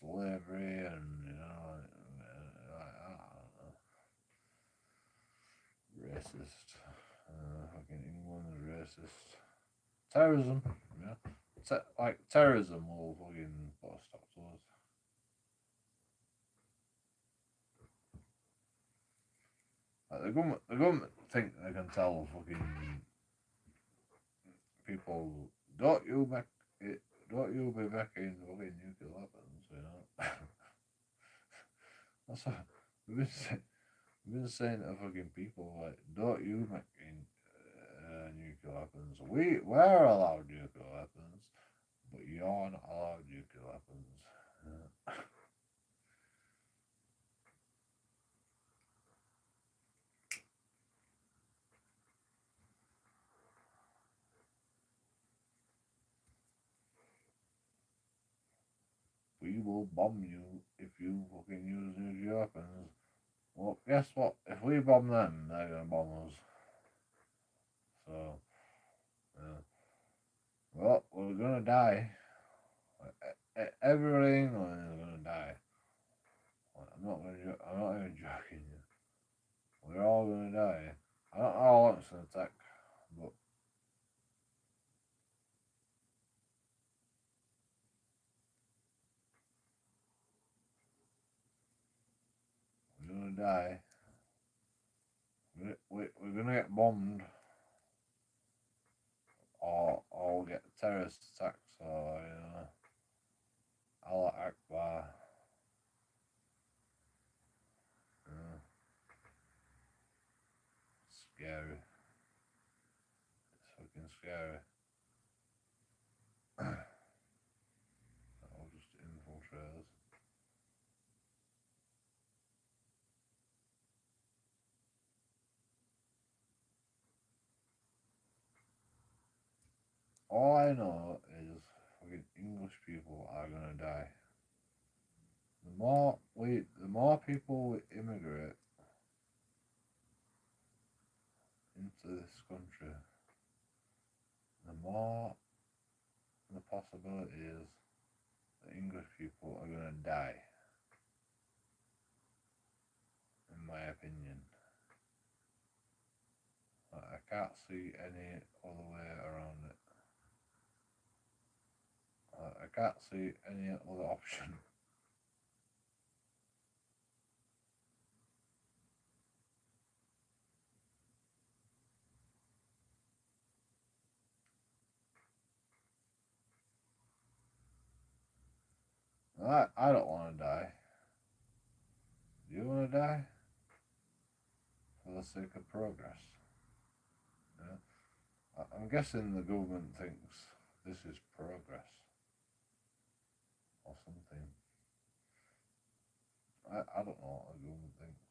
slavery and I don't know, racist. Fucking England is racist. Terrorism, yeah. Like terrorism will fucking put a stop to us. Like the government think they can tell fucking people, don't you back it, don't you be backing fucking nuclear weapons, you know. That's what we've been saying to fucking people, like, don't you making nuclear weapons. We're allowed nuclear weapons, but you're not allowed nuclear weapons. We will bomb you if you fucking use nuclear weapons. Well, guess what? If we bomb them, they're gonna bomb us. So, yeah. Well, we're gonna die. Everyone in England is gonna die. I'm not even joking you. We're all gonna die. I don't know how long it's gonna take, but we're gonna die. We're gonna get bombed, or we'll get terrorist attacks, or Allah Akbar. Scary. It's fucking scary. I'll just infiltrate us. All I know is fucking English people are gonna die. The more people we immigrate into this country, the more the possibility is that English people are gonna die. In my opinion, I can't see any other way around it. I can't see any other option. I don't want to die. Do you want to die? For the sake of progress. Yeah? I'm guessing the government thinks this is progress. Or something. I don't know what the government thinks.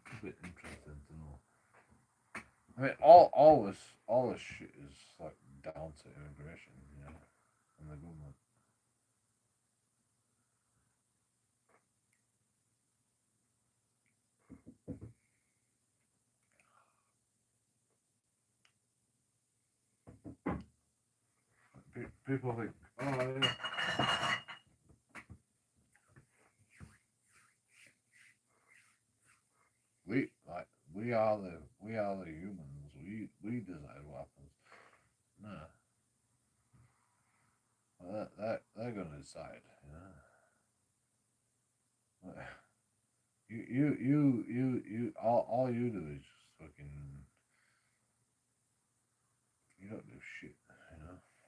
It's a bit interesting to know. I mean, all this shit is like down to immigration, and the government. People think, oh yeah. We are the humans. We decide what happens. Nah, they're gonna decide. You all you do is just fucking. You don't do shit.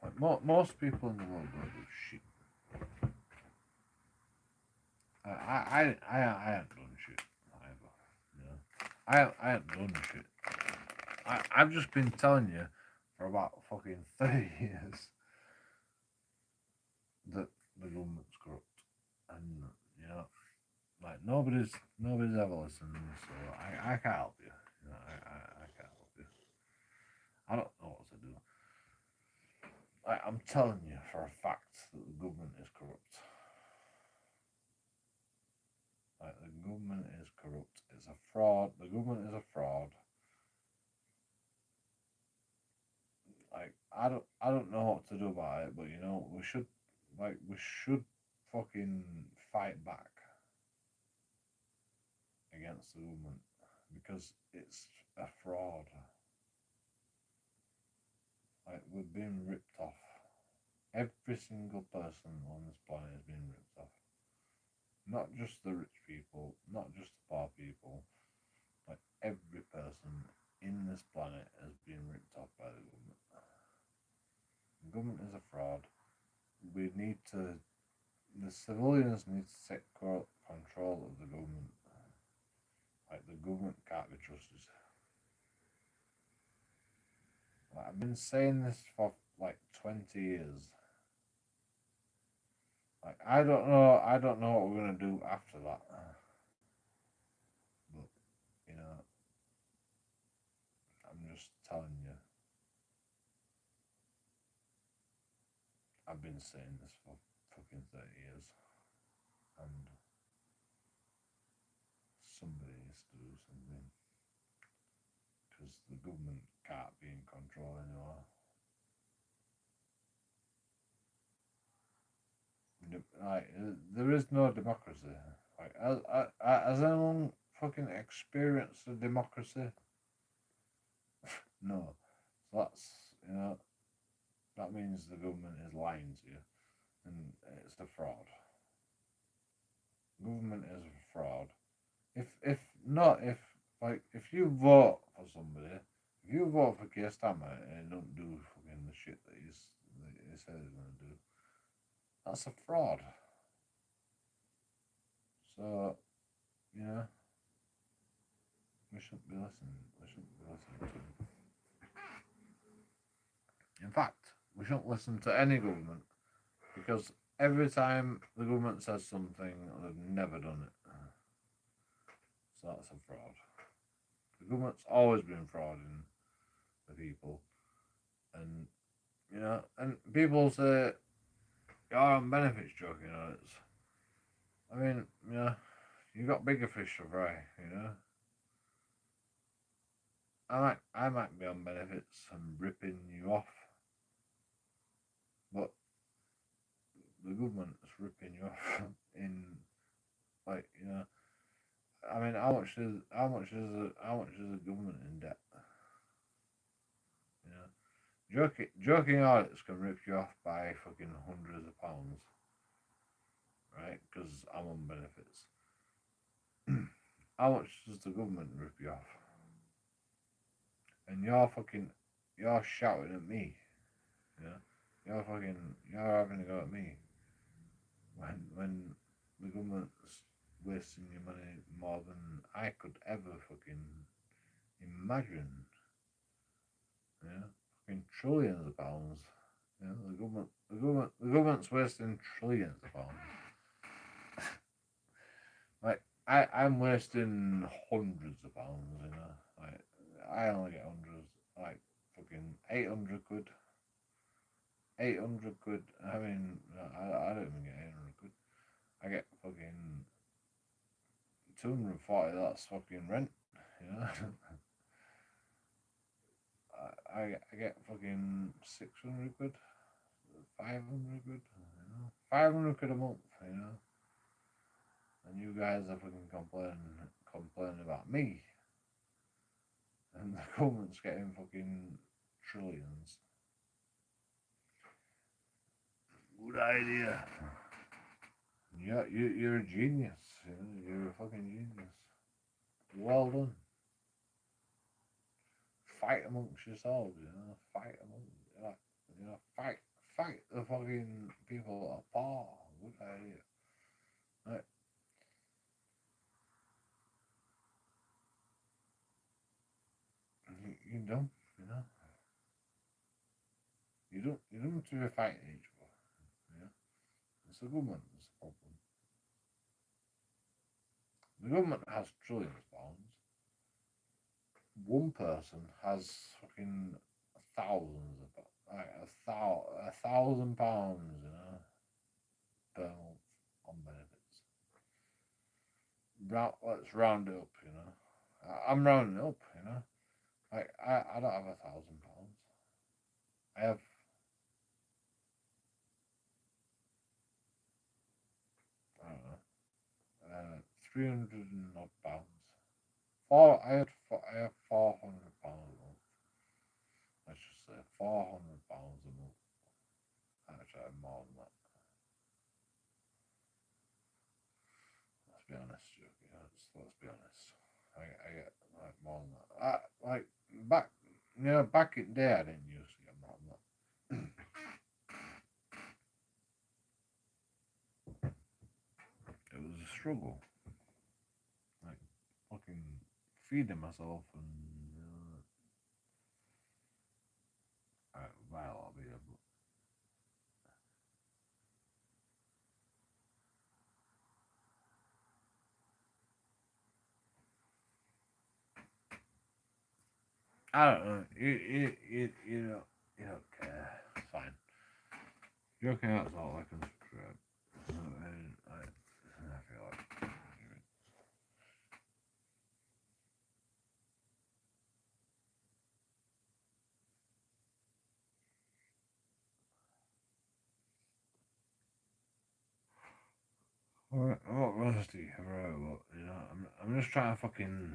Like most people in the world don't do shit. I haven't done shit either. I haven't done shit. I've just been telling you for about fucking 30 years that the government's corrupt, and like nobody's ever listened, so I can't help you. I can't help you. I don't know what to do. I'm telling you for a fact that the government is corrupt. Like, the government is corrupt. It's a fraud. The government is a fraud. Like, I don't know what to do about it, but you know, we should fucking fight back against the government because it's a fraud. Like, we're being ripped off. Every single person on this planet is being ripped off. Not just the rich people, not just the poor people. Like, every person in this planet has been ripped off by the government. The government is a fraud. The civilians need to take control of the government. Like, the government can't be trusted. Like, I've been saying this for like 20 years. Like, I don't know what we're gonna do after that. But, you know, I'm just telling you. I've been saying this for fucking 30 years. And somebody needs to do something. Because the government can't be in control anymore. Like, there is no democracy. Like, has anyone fucking experienced a democracy? No. So that's, you know, that means the government is lying to you, and it's a fraud. Government is a fraud. If you vote for somebody, if you vote for Keir Starmer and he don't do fucking the shit that he said he's gonna do, that's a fraud. So, you know, we shouldn't be listening. We shouldn't be listening to him. In fact, we shouldn't listen to any government because every time the government says something, they've never done it. So that's a fraud. The government's always been frauding the people. And, you know, and people say, you're on benefits, JoeKingAudits. I mean, you know, you got bigger fish to fry, you know. I might be on benefits and ripping you off, but the government's ripping you off in, like, you know. I mean, how much is the government in debt? You know, JoeKingAudits can rip you off by fucking hundreds of pounds, right? Because I'm on benefits. How much does the government rip you off? And you're shouting at me, you know? You're having a go at me when the government's wasting your money more than I could ever fucking imagine. You know, fucking trillions of pounds. You know, the government's wasting trillions of pounds. Like, I'm wasting hundreds of pounds, you know. Like, I only get hundreds, like fucking 800 quid. 800 quid. I mean, I don't even get 800 quid. I get fucking 240. That's fucking rent, you know. I get fucking 600 quid, 500 quid, you know, 500 quid a month, you know. And you guys are fucking complaining about me, and the government's getting fucking trillions. Good idea. You're a genius. You know, you're a fucking genius. Well done. Fight amongst yourselves. You know, fight the fucking people that are poor. Good idea. Right. You don't. You know. You don't have to be fighting each other. You know. It's the government that's the problem. The government has trillions of pounds. One person has fucking thousands of, like £1,000, you know. per month on benefits. Let's round it up, you know. I'm rounding up, you know. Like I don't have £1,000. I have I don't know 300 and odd pounds. I have £400 a month. Let's just say £400 a month. Actually, I have more than that. Let's be honest, let's be honest. I get like more than that. Like back in the day, I didn't used to get more than that. It was a struggle, like fucking feeding myself and buy a lot of beer, but I don't know. You don't care. It's fine. Joking out's all I can subscribe. I feel like. I'm not rusty, right? But you know, I'm just trying to fucking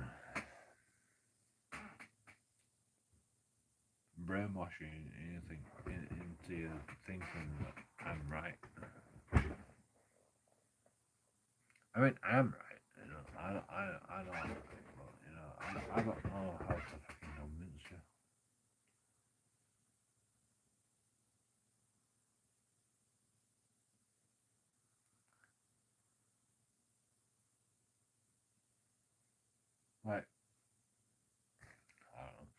brainwash you into you thinking that I'm right. I mean, I am right. You know, I know I'm right, but you know, I don't know how to fucking convince you. Like, I don't know.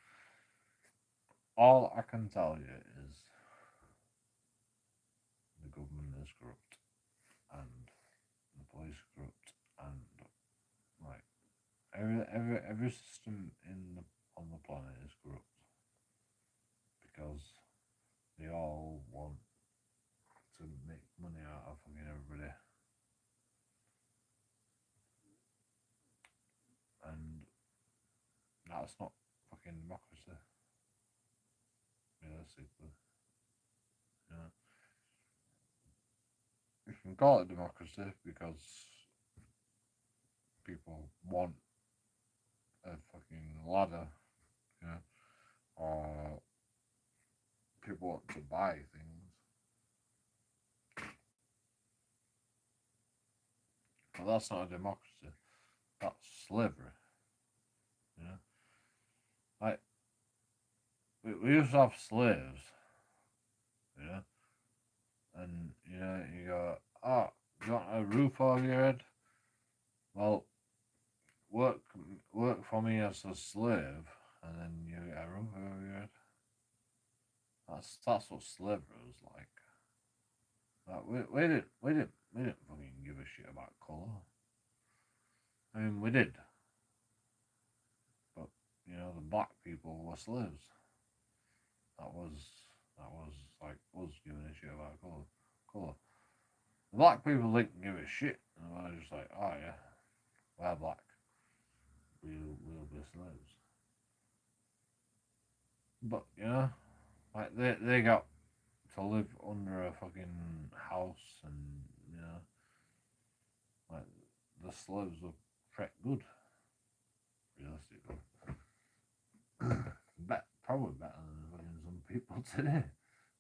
All I can tell you is the government is corrupt and the police are corrupt and like every system on the planet is corrupt because they all want to make money out of fucking everybody, and that's not fucking democracy realistically. You know, you can call it democracy because people want a fucking ladder, you know, or people want to buy things. But that's not a democracy. That's slavery. You know, like we used to have slaves. You know, and you know you go, oh, you want a roof over your head? Well, work for me as a slave, and then you get a roof over your head. That's what slavery was like. We didn't fucking give a shit about colour. I mean, we did, but you know, the black people were slaves. That was like us giving a shit about colour. The black people didn't give a shit. And they were just like, oh yeah, we're black. We'll be slaves. But you know, like they got to live under a fucking house, and you know, like the slaves were pretty good, realistically. Probably better than fucking some people today,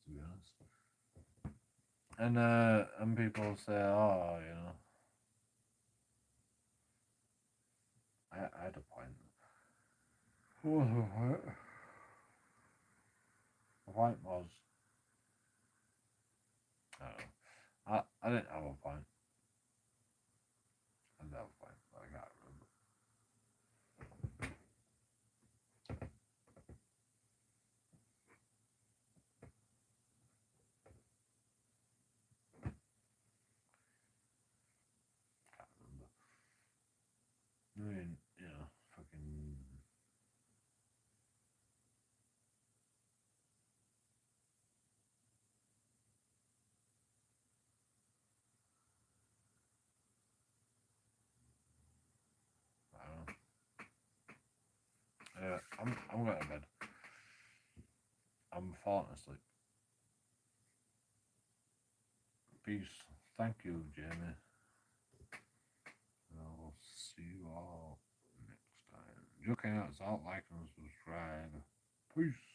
to be honest. And people say, oh, you know, I had a point. What was the point? The point was, I don't know. I didn't have a point. I didn't have a point, but I can't remember. Can't remember. I mean, you know, fucking. I'm going to bed. I'm falling asleep. Peace. Thank you, Jamie. I'll see you all next time. JoeKingAudits, like and subscribe. Peace.